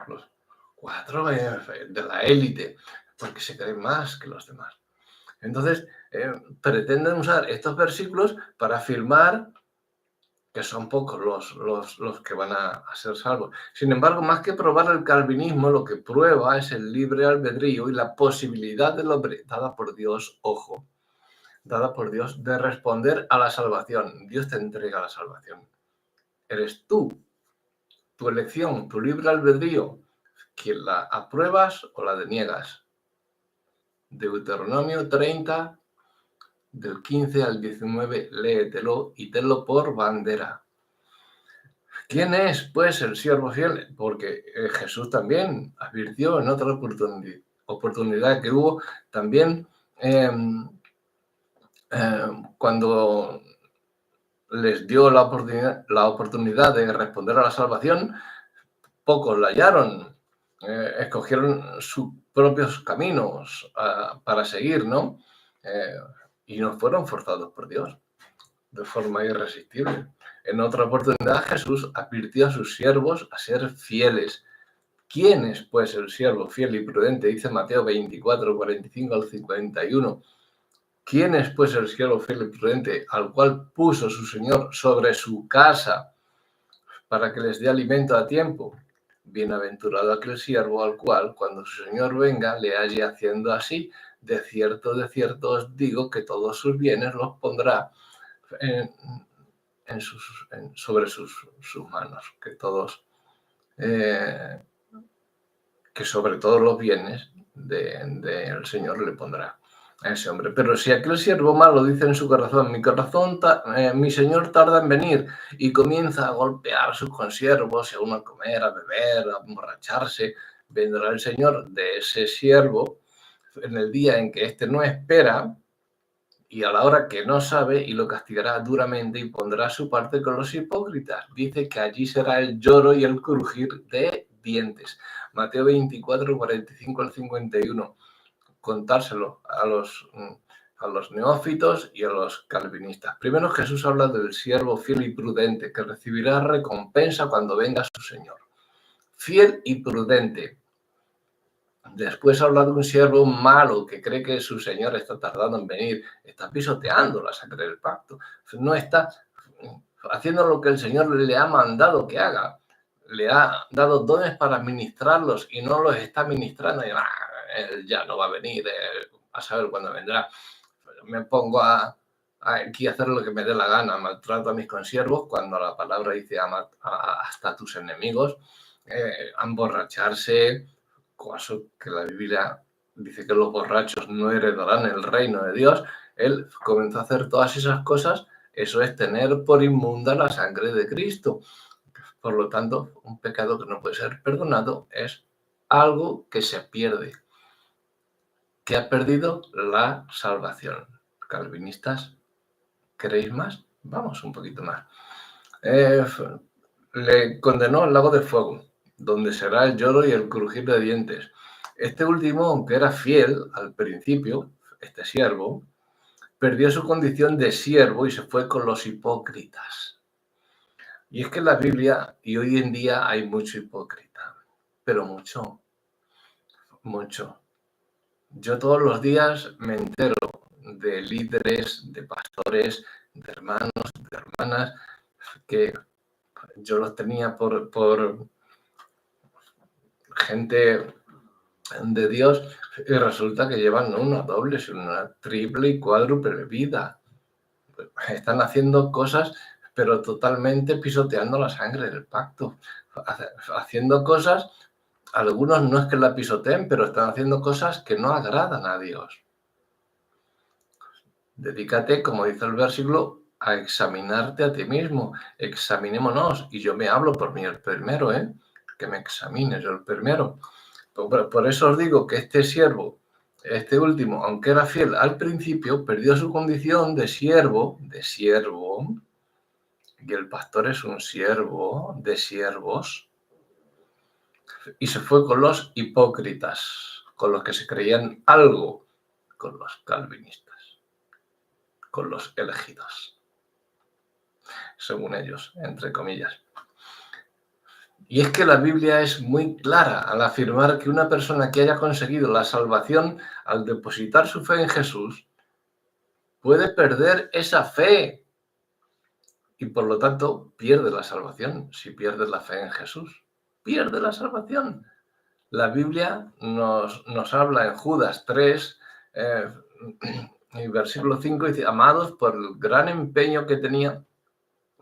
Los 4 de la élite, porque se creen más que los demás. Entonces, pretenden usar estos versículos para afirmar que son pocos los que van a ser salvos. Sin embargo, más que probar el calvinismo, lo que prueba es el libre albedrío y la posibilidad del hombre, dada por Dios, ojo, dada por Dios, de responder a la salvación. Dios te entrega la salvación. Eres tú, tu elección, tu libre albedrío, quien la apruebas o la deniegas. Deuteronomio 30, del 15 al 19, léetelo y tenlo por bandera. ¿Quién es, pues, el siervo fiel? Porque Jesús también advirtió en otra oportunidad que hubo también cuando les dio la oportunidad de responder a la salvación, pocos la hallaron, escogieron sus propios caminos para seguir, ¿no? Y no fueron forzados por Dios de forma irresistible. En otra oportunidad, Jesús advirtió a sus siervos a ser fieles. ¿Quién es, pues, el siervo fiel y prudente? Dice Mateo 24, 45 al 51. ¿Quién es, pues, el siervo fiel y prudente al cual puso su Señor sobre su casa para que les dé alimento a tiempo? Bienaventurado aquel siervo al cual, cuando su Señor venga, le halle haciendo así. De cierto os digo que todos sus bienes los pondrá sobre sus manos, que sobre todos los bienes del Señor le pondrá a ese hombre. Pero si aquel siervo malo dice en su corazón: mi Señor tarda en venir, y comienza a golpear a sus consiervos, y aún a comer, a beber, a emborracharse, vendrá el Señor de ese siervo en el día en que éste no espera y a la hora que no sabe, y lo castigará duramente y pondrá su parte con los hipócritas. Dice que allí será el lloro y el crujir de dientes. Mateo 24, 45 al 51. Contárselo a los neófitos y a los calvinistas. Primero, Jesús habla del siervo fiel y prudente que recibirá recompensa cuando venga su Señor. Fiel y prudente. Después habla de un siervo malo que cree que su Señor está tardando en venir, está pisoteando la sangre del pacto, no está haciendo lo que el Señor le ha mandado que haga. Le ha dado dones para ministrarlos y no los está ministrando. Y él ya no va a venir, a saber cuándo vendrá. Me pongo aquí a hacer lo que me dé la gana, maltrato a mis consiervos, cuando la palabra dice ama hasta a tus enemigos, a emborracharse, caso que la Biblia dice que los borrachos no heredarán el reino de Dios. Él comenzó a hacer todas esas cosas. Eso es tener por inmunda la sangre de Cristo. Por lo tanto, un pecado que no puede ser perdonado es algo que se pierde, que ha perdido la salvación. Calvinistas, ¿queréis más? Vamos un poquito más. Le condenó al lago de fuego, donde será el lloro y el crujir de dientes. Este último, aunque era fiel al principio, este siervo, perdió su condición de siervo y se fue con los hipócritas. Y es que en la Biblia y hoy en día hay mucho hipócrita, pero mucho, mucho. Yo todos los días me entero de líderes, de pastores, de hermanos, de hermanas, que yo los tenía por gente de Dios y resulta que llevan no una doble, sino una triple y cuádruple vida. Están haciendo cosas, pero totalmente pisoteando la sangre del pacto. Haciendo cosas, algunos no es que la pisoteen, pero están haciendo cosas que no agradan a Dios. Dedícate, como dice el versículo, a examinarte a ti mismo. Examinémonos. Y yo me hablo por mí el primero, que me examine yo el primero. Por eso os digo que este siervo, este último, aunque era fiel al principio, perdió su condición de siervo, y el pastor es un siervo de siervos, y se fue con los hipócritas, con los que se creían algo, con los calvinistas, con los elegidos, según ellos, entre comillas. Y es que la Biblia es muy clara al afirmar que una persona que haya conseguido la salvación al depositar su fe en Jesús puede perder esa fe y por lo tanto pierde la salvación. Si pierde la fe en Jesús, pierde la salvación. La Biblia nos habla en Judas 3, en versículo 5, dice: amados, por el gran empeño que tenía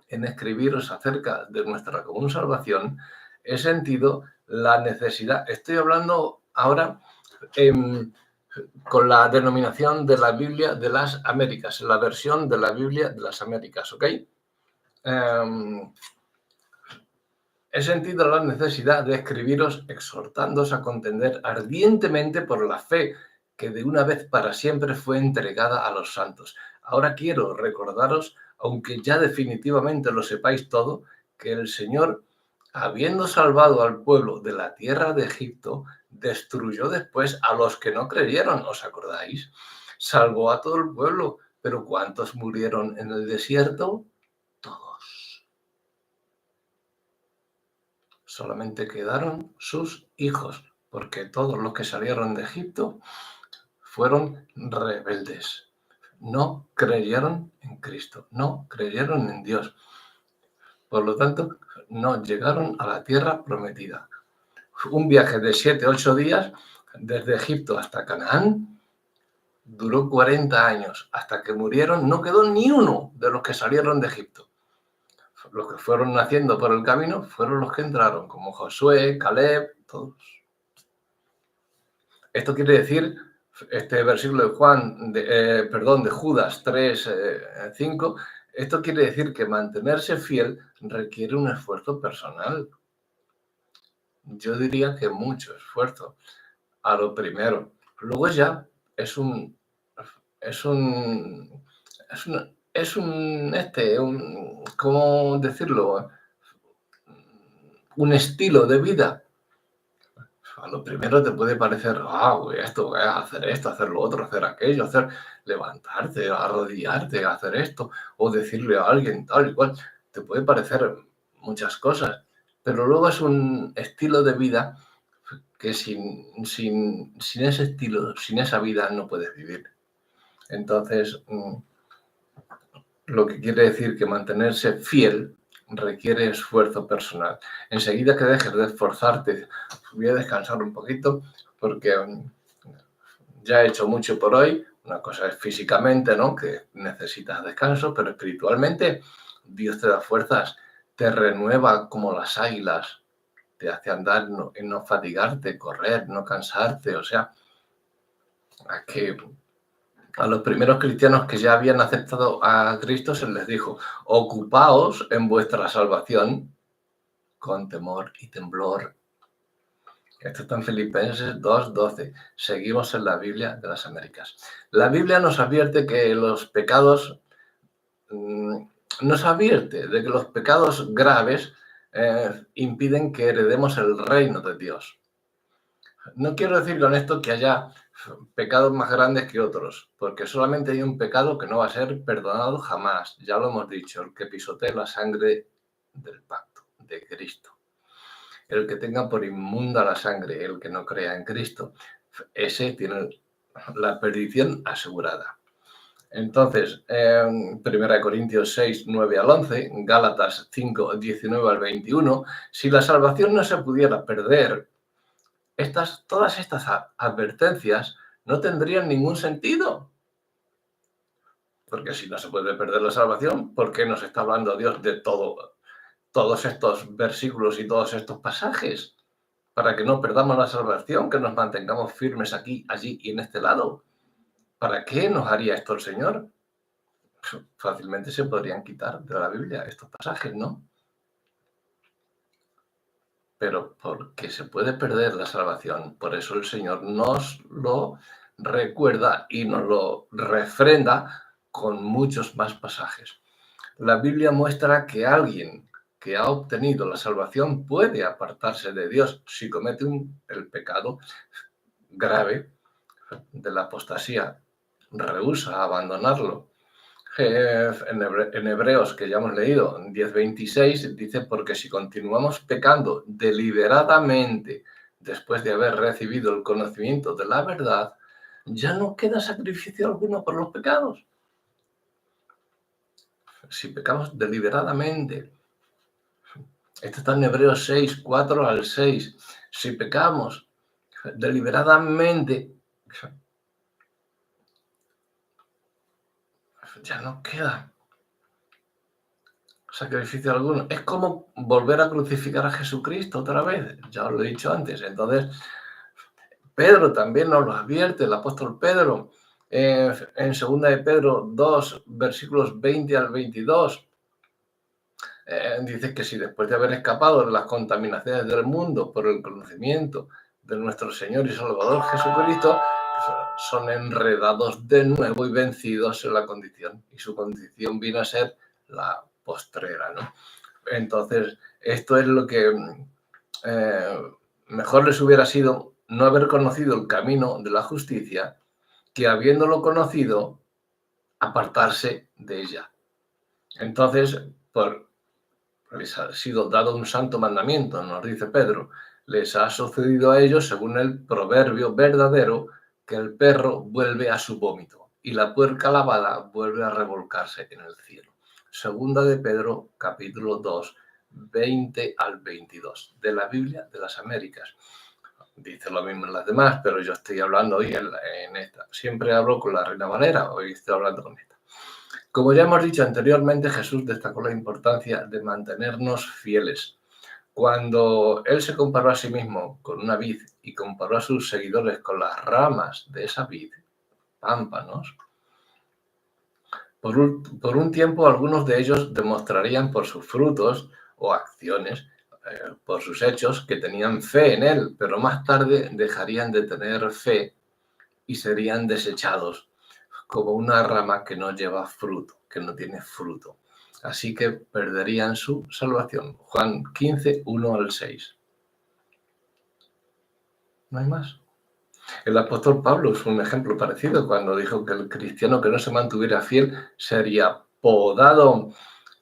en escribiros acerca de nuestra común salvación, he sentido la necesidad. Estoy hablando ahora con la denominación de la Biblia de las Américas, la versión de la Biblia de las Américas, ¿ok? He sentido la necesidad de escribiros exhortándoos a contender ardientemente por la fe que de una vez para siempre fue entregada a los santos. Ahora quiero recordaros, aunque ya definitivamente lo sepáis todo, que el Señor, habiendo salvado al pueblo de la tierra de Egipto, destruyó después a los que no creyeron, ¿os acordáis? Salvó a todo el pueblo, pero ¿cuántos murieron en el desierto? Todos. Solamente quedaron sus hijos, porque todos los que salieron de Egipto fueron rebeldes. No creyeron en Cristo, no creyeron en Dios. Por lo tanto, no llegaron a la tierra prometida. Un viaje de 7-8 días desde Egipto hasta Canaán duró 40 años. Hasta que murieron no quedó ni uno de los que salieron de Egipto. Los que fueron naciendo por el camino fueron los que entraron, como Josué, Caleb, todos. Esto quiere decir, este versículo de Judas 3, 5, esto quiere decir que mantenerse fiel requiere un esfuerzo personal. Yo diría que mucho esfuerzo, a lo primero. Luego ya ¿cómo decirlo? Un estilo de vida. A lo primero te puede parecer, esto, hacer esto, hacer lo otro, hacer aquello, levantarte, arrodillarte, hacer esto, o decirle a alguien tal y cual. Te puede parecer muchas cosas, pero luego es un estilo de vida que sin ese estilo, sin esa vida, no puedes vivir. Entonces, lo que quiere decir que mantenerse fiel requiere esfuerzo personal. Enseguida que dejes de esforzarte, voy a descansar un poquito porque ya he hecho mucho por hoy. Una cosa es físicamente, ¿no? Que necesitas descanso, pero espiritualmente Dios te da fuerzas, te renueva como las águilas, te hace andar y no fatigarte, correr, no cansarte. O sea, a los primeros cristianos que ya habían aceptado a Cristo se les dijo: ocupaos en vuestra salvación con temor y temblor. Esto está en Filipenses 2:12. Seguimos en la Biblia de las Américas. La Biblia nos advierte que los pecados, nos advierte de que los pecados graves impiden que heredemos el reino de Dios. No quiero decir con esto que haya pecados más grandes que otros, porque solamente hay un pecado que no va a ser perdonado jamás. Ya lo hemos dicho, el que pisotee la sangre del pacto de Cristo. El que tenga por inmunda la sangre, el que no crea en Cristo, ese tiene la perdición asegurada. Entonces, 1 Corintios 6, 9 al 11, Gálatas 5, 19 al 21, si la salvación no se pudiera perder, todas estas advertencias no tendrían ningún sentido. Porque si no se puede perder la salvación, ¿por qué nos está hablando Dios de todos estos versículos y todos estos pasajes? Para que no perdamos la salvación, que nos mantengamos firmes aquí, allí y en este lado. ¿Para qué nos haría esto el Señor? Fácilmente se podrían quitar de la Biblia estos pasajes, ¿no? Pero porque se puede perder la salvación, por eso el Señor nos lo recuerda y nos lo refrenda con muchos más pasajes. La Biblia muestra que alguien que ha obtenido la salvación puede apartarse de Dios si comete el pecado grave de la apostasía, rehúsa abandonarlo. En Hebreos, que ya hemos leído, 10:26, dice: porque si continuamos pecando deliberadamente después de haber recibido el conocimiento de la verdad, ya no queda sacrificio alguno por los pecados. Si pecamos deliberadamente, esto está en Hebreos 6, 4 al 6, si pecamos deliberadamente, ya no queda sacrificio alguno. Es como volver a crucificar a Jesucristo otra vez, ya os lo he dicho antes. Entonces, Pedro también nos lo advierte, el apóstol Pedro, en 2 de Pedro 2, versículos 20 al 22, dice que si después de haber escapado de las contaminaciones del mundo por el conocimiento de nuestro Señor y Salvador Jesucristo, son enredados de nuevo y vencidos en la condición. Y su condición vino a ser la postrera, ¿no? Entonces, esto es lo que mejor les hubiera sido no haber conocido el camino de la justicia, que habiéndolo conocido, apartarse de ella. Entonces, les ha sido dado un santo mandamiento, nos dice Pedro, les ha sucedido a ellos según el proverbio verdadero, que el perro vuelve a su vómito y la puerca lavada vuelve a revolcarse en el cielo. Segunda de Pedro, capítulo 2, 20 al 22, de la Biblia de las Américas. Dice lo mismo en las demás, pero yo estoy hablando hoy en esta. Siempre hablo con la Reina Valera, hoy estoy hablando con esta. Como ya hemos dicho anteriormente, Jesús destacó la importancia de mantenernos fieles. Cuando Él se comparó a sí mismo con una vid y comparó a sus seguidores con las ramas de esa vid, pámpanos, por un tiempo algunos de ellos demostrarían por sus frutos o acciones, por sus hechos, que tenían fe en Él, pero más tarde dejarían de tener fe y serían desechados como una rama que no lleva fruto, que no tiene fruto. Así que perderían su salvación. Juan 15, 1 al 6. No hay más. El apóstol Pablo es un ejemplo parecido cuando dijo que el cristiano que no se mantuviera fiel sería podado.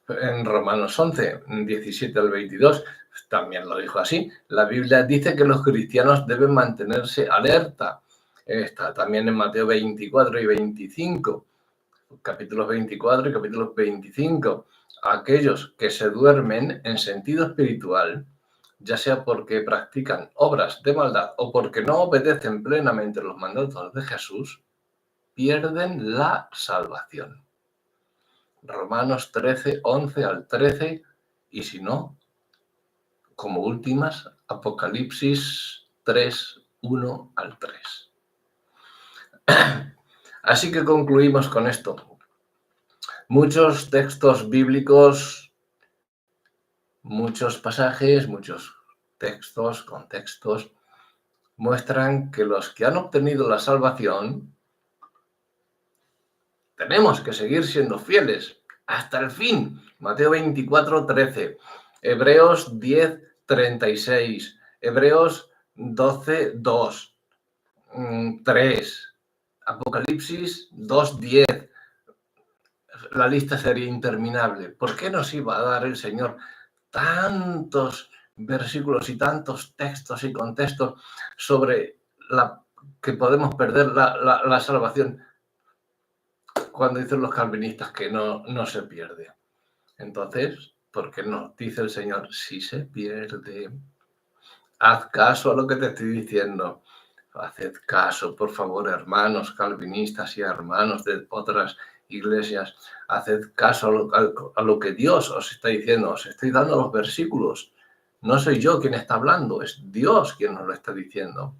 En Romanos 11, 17 al 22, también lo dijo así. La Biblia dice que los cristianos deben mantenerse alerta. Está también en Mateo 24 y 25. capítulos 24 y capítulos 25. Aquellos que se duermen en sentido espiritual, ya sea porque practican obras de maldad o porque no obedecen plenamente los mandatos de Jesús, pierden la salvación. Romanos 13, 11 al 13, y si no, como últimas, Apocalipsis 3, 1 al 3. Así que concluimos con esto. Muchos textos bíblicos, muchos pasajes, muchos textos, contextos, muestran que los que han obtenido la salvación tenemos que seguir siendo fieles hasta el fin. Mateo 24, 13, Hebreos 10, 36, Hebreos 12, 2, 3, Apocalipsis 2, 10. La lista sería interminable. ¿Por qué nos iba a dar el Señor tantos versículos y tantos textos y contextos sobre que podemos perder la salvación cuando dicen los calvinistas que no se pierde? Entonces, ¿por qué no? Dice el Señor, si se pierde. Haz caso a lo que te estoy diciendo. Haced caso, por favor, hermanos calvinistas y hermanos de otras iglesias. Haced caso a lo que Dios os está diciendo. Os estoy dando los versículos. No soy yo quien está hablando, es Dios quien nos lo está diciendo.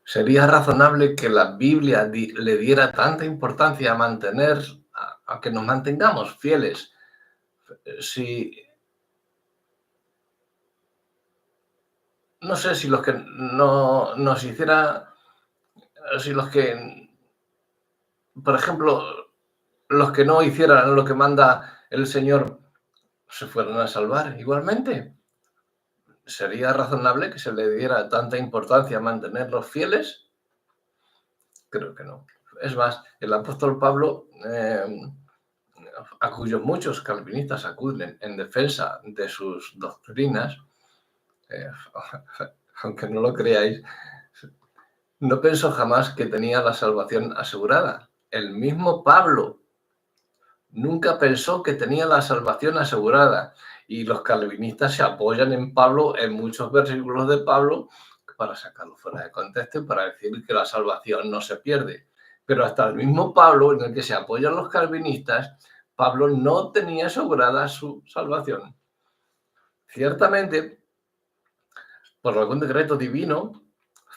¿Sería razonable que la Biblia le diera tanta importancia a mantener, a que nos mantengamos fieles? No sé si los que no nos hiciera, si los que, por ejemplo, los que no hicieran lo que manda el Señor se fueran a salvar igualmente. ¿Sería razonable que se le diera tanta importancia a mantenerlos fieles? Creo que no. Es más, el apóstol Pablo, a cuyos muchos calvinistas acuden en defensa de sus doctrinas, aunque no lo creáis, no pensó jamás que tenía la salvación asegurada. El mismo Pablo nunca pensó que tenía la salvación asegurada. Y los calvinistas se apoyan en Pablo, en muchos versículos de Pablo, para sacarlo fuera de contexto y para decir que la salvación no se pierde. Pero hasta el mismo Pablo, en el que se apoyan los calvinistas, Pablo no tenía asegurada su salvación. Ciertamente, por algún decreto divino,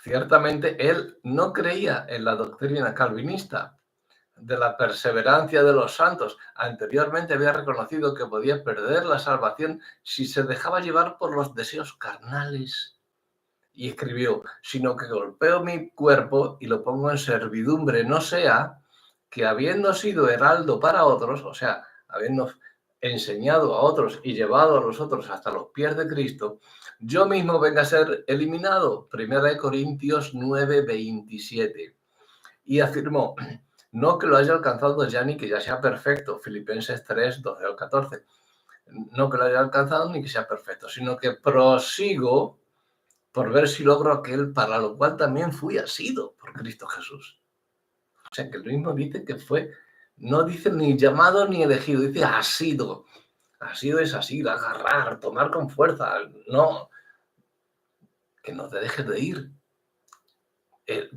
ciertamente él no creía en la doctrina calvinista de la perseverancia de los santos. Anteriormente había reconocido que podía perder la salvación si se dejaba llevar por los deseos carnales. Y escribió, sino que golpeo mi cuerpo y lo pongo en servidumbre, no sea que habiendo sido heraldo para otros, o sea, habiendo enseñado a otros y llevado a los otros hasta los pies de Cristo, yo mismo venga a ser eliminado. 1 Corintios 9, 27. Y afirmó, no que lo haya alcanzado ya ni que ya sea perfecto. Filipenses 3, 12 al 14. No que lo haya alcanzado ni que sea perfecto, sino que prosigo por ver si logro aquel para lo cual también fui asido por Cristo Jesús. O sea, que el mismo dice que fue, no dice ni llamado ni elegido, dice asido. Asido es así, agarrar, tomar con fuerza. No, que no te dejes de ir.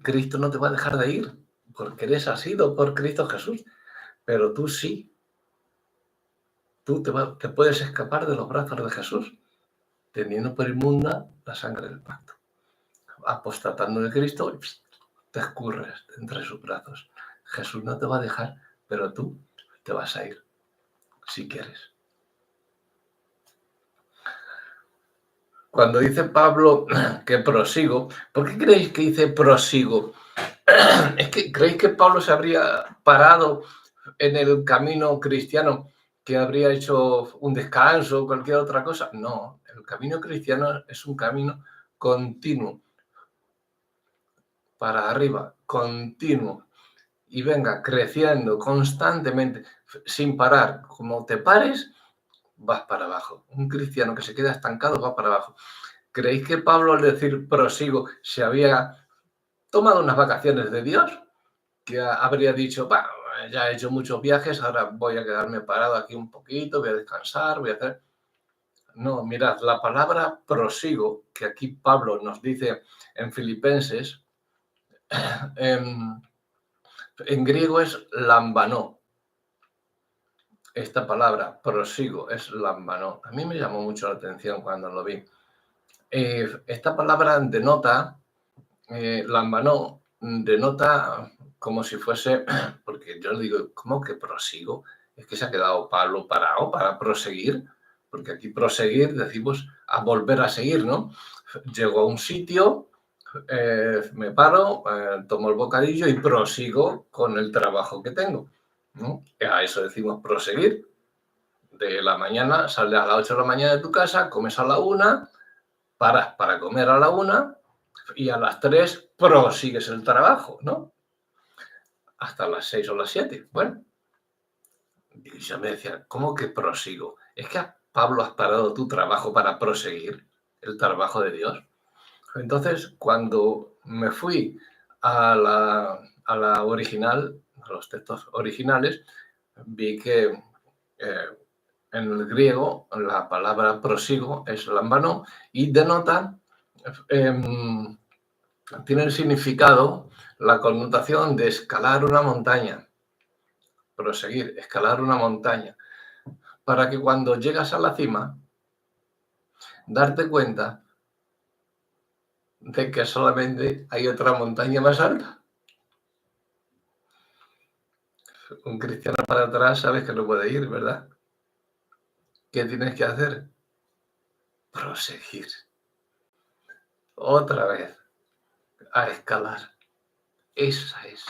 Cristo no te va a dejar de ir porque eres asido por Cristo Jesús. Pero tú sí. Tú te puedes escapar de los brazos de Jesús teniendo por inmunda la sangre del pacto. Apostatando de Cristo, te escurres entre sus brazos. Jesús no te va a dejar, pero tú te vas a ir, si quieres. Cuando dice Pablo que prosigo, ¿por qué creéis que dice prosigo? ¿Es que creéis que Pablo se habría parado en el camino cristiano, que habría hecho un descanso o cualquier otra cosa? No, el camino cristiano es un camino continuo, para arriba, continuo, y venga creciendo constantemente, sin parar. Como te pares, vas para abajo. Un cristiano que se queda estancado va para abajo. ¿Creéis que Pablo, al decir prosigo, se había tomado unas vacaciones de Dios? que habría dicho, "Bah, ya he hecho muchos viajes, ahora voy a quedarme parado aquí un poquito, voy a descansar, voy a hacer... No, mirad, la palabra prosigo, que aquí Pablo nos dice en Filipenses, en, en griego es lambanó. Esta palabra, prosigo, es lambanó. A mí me llamó mucho la atención cuando lo vi. Esta palabra denota, lambanó, denota como si fuese, porque yo digo, ¿cómo que prosigo? Es que se ha quedado Pablo parado para proseguir, porque aquí proseguir decimos a volver a seguir, ¿no? Llego a un sitio, me paro, tomo el bocadillo y prosigo con el trabajo que tengo, ¿no? A eso decimos proseguir. De la mañana, sales a las 8 de la mañana de tu casa, comes a la 1, paras para comer a la 1 y a las 3 prosigues el trabajo, ¿no? Hasta las 6 o las 7. Bueno, y yo me decía, ¿cómo que prosigo? ¿Es que Pablo has parado tu trabajo para proseguir el trabajo de Dios? Entonces, cuando me fui a la original, a los textos originales, vi que en el griego la palabra prosigo es lambano y denota, eh, tiene el significado, la connotación de escalar una montaña, proseguir, escalar una montaña, para que cuando llegas a la cima, darte cuenta de que solamente hay otra montaña más alta. Un cristiano para atrás sabes que no puede ir, ¿verdad? ¿Qué tienes que hacer? Proseguir. Otra vez, a escalar. Esa es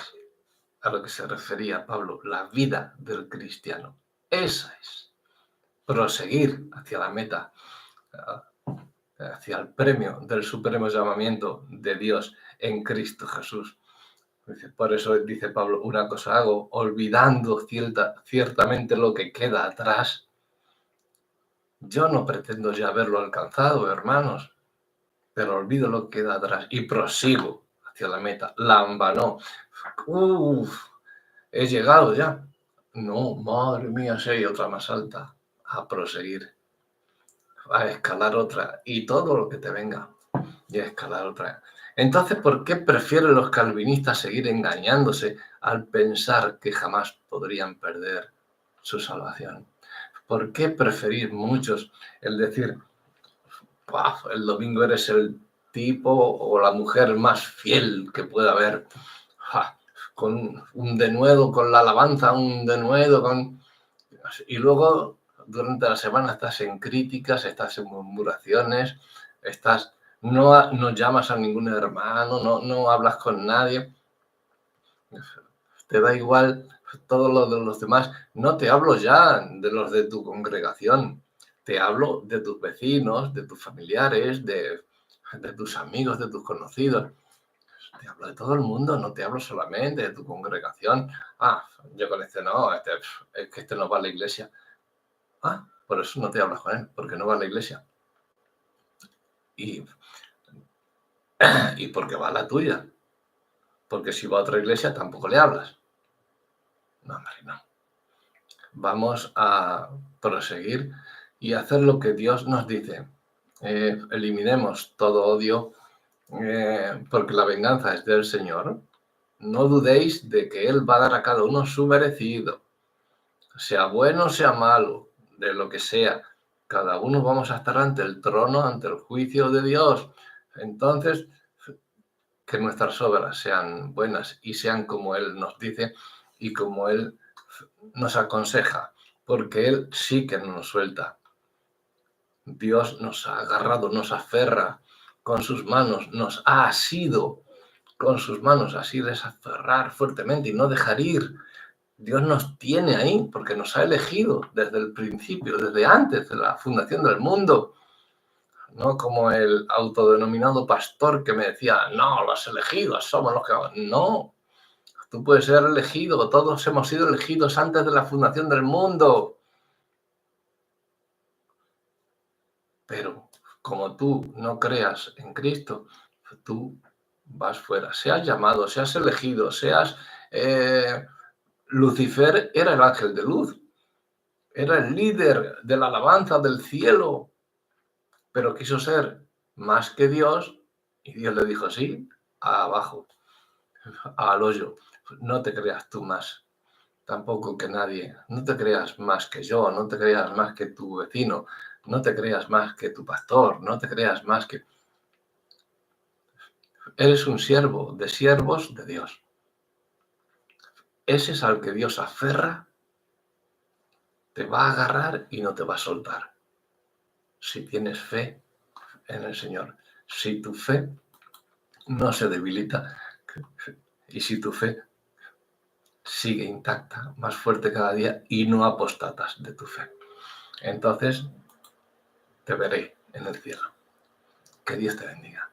a lo que se refería Pablo, la vida del cristiano. Esa es. Proseguir hacia la meta, hacia el premio del supremo llamamiento de Dios en Cristo Jesús. Por eso dice Pablo, una cosa hago, olvidando ciertamente lo que queda atrás. Yo no pretendo ya haberlo alcanzado, hermanos, pero olvido lo que queda atrás y prosigo hacia la meta. Lambanó. He llegado ya. No, madre mía, si hay otra más alta. A proseguir, a escalar otra y todo lo que te venga y a escalar otra. Entonces, ¿por qué prefieren los calvinistas seguir engañándose al pensar que jamás podrían perder su salvación? ¿Por qué preferir muchos el decir, el domingo eres el tipo o la mujer más fiel que pueda haber? Con un denuedo, con la alabanza, un denuedo, y luego durante la semana estás en críticas, estás en murmuraciones, no llamas a ningún hermano, no hablas con nadie, te da igual todo lo de los demás. No te hablo ya de los de tu congregación, te hablo de tus vecinos, de tus familiares, de tus amigos, de tus conocidos. Te hablo de todo el mundo, no te hablo solamente de tu congregación. Yo con no, es que este no va a la iglesia. Por eso no te hablas con él, porque no va a la iglesia. Y porque va a la tuya. Porque si va a otra iglesia tampoco le hablas. No, hombre, no. Vamos a proseguir y hacer lo que Dios nos dice. Eliminemos todo odio, porque la venganza es del Señor. No dudéis de que Él va a dar a cada uno su merecido. Sea bueno, sea malo, de lo que sea. Cada uno vamos a estar ante el trono, ante el juicio de Dios. Entonces, que nuestras obras sean buenas y sean como Él nos dice y como Él nos aconseja, porque Él sí que no nos suelta. Dios nos ha agarrado, nos aferra con sus manos, nos ha asido con sus manos, así desaferrar fuertemente y no dejar ir. Dios nos tiene ahí porque nos ha elegido desde el principio, desde antes de la fundación del mundo. No como el autodenominado pastor que me decía, no, los elegidos somos los que... No, tú puedes ser elegido, todos hemos sido elegidos antes de la fundación del mundo. Pero como tú no creas en Cristo, tú vas fuera. Seas llamado, seas elegido, seas Eh, Lucifer era el ángel de luz, era el líder de la alabanza del cielo, pero quiso ser más que Dios y Dios le dijo, sí, abajo, al hoyo. No te creas tú más, tampoco que nadie. No te creas más que yo, no te creas más que tu vecino, no te creas más que tu pastor, no te creas más que... Eres un siervo de siervos de Dios. Ese es al que Dios aferra, te va a agarrar y no te va a soltar. Si tienes fe en el Señor, si tu fe no se debilita y si tu fe sigue intacta, más fuerte cada día y no apostatas de tu fe. Entonces te veré en el cielo. Que Dios te bendiga.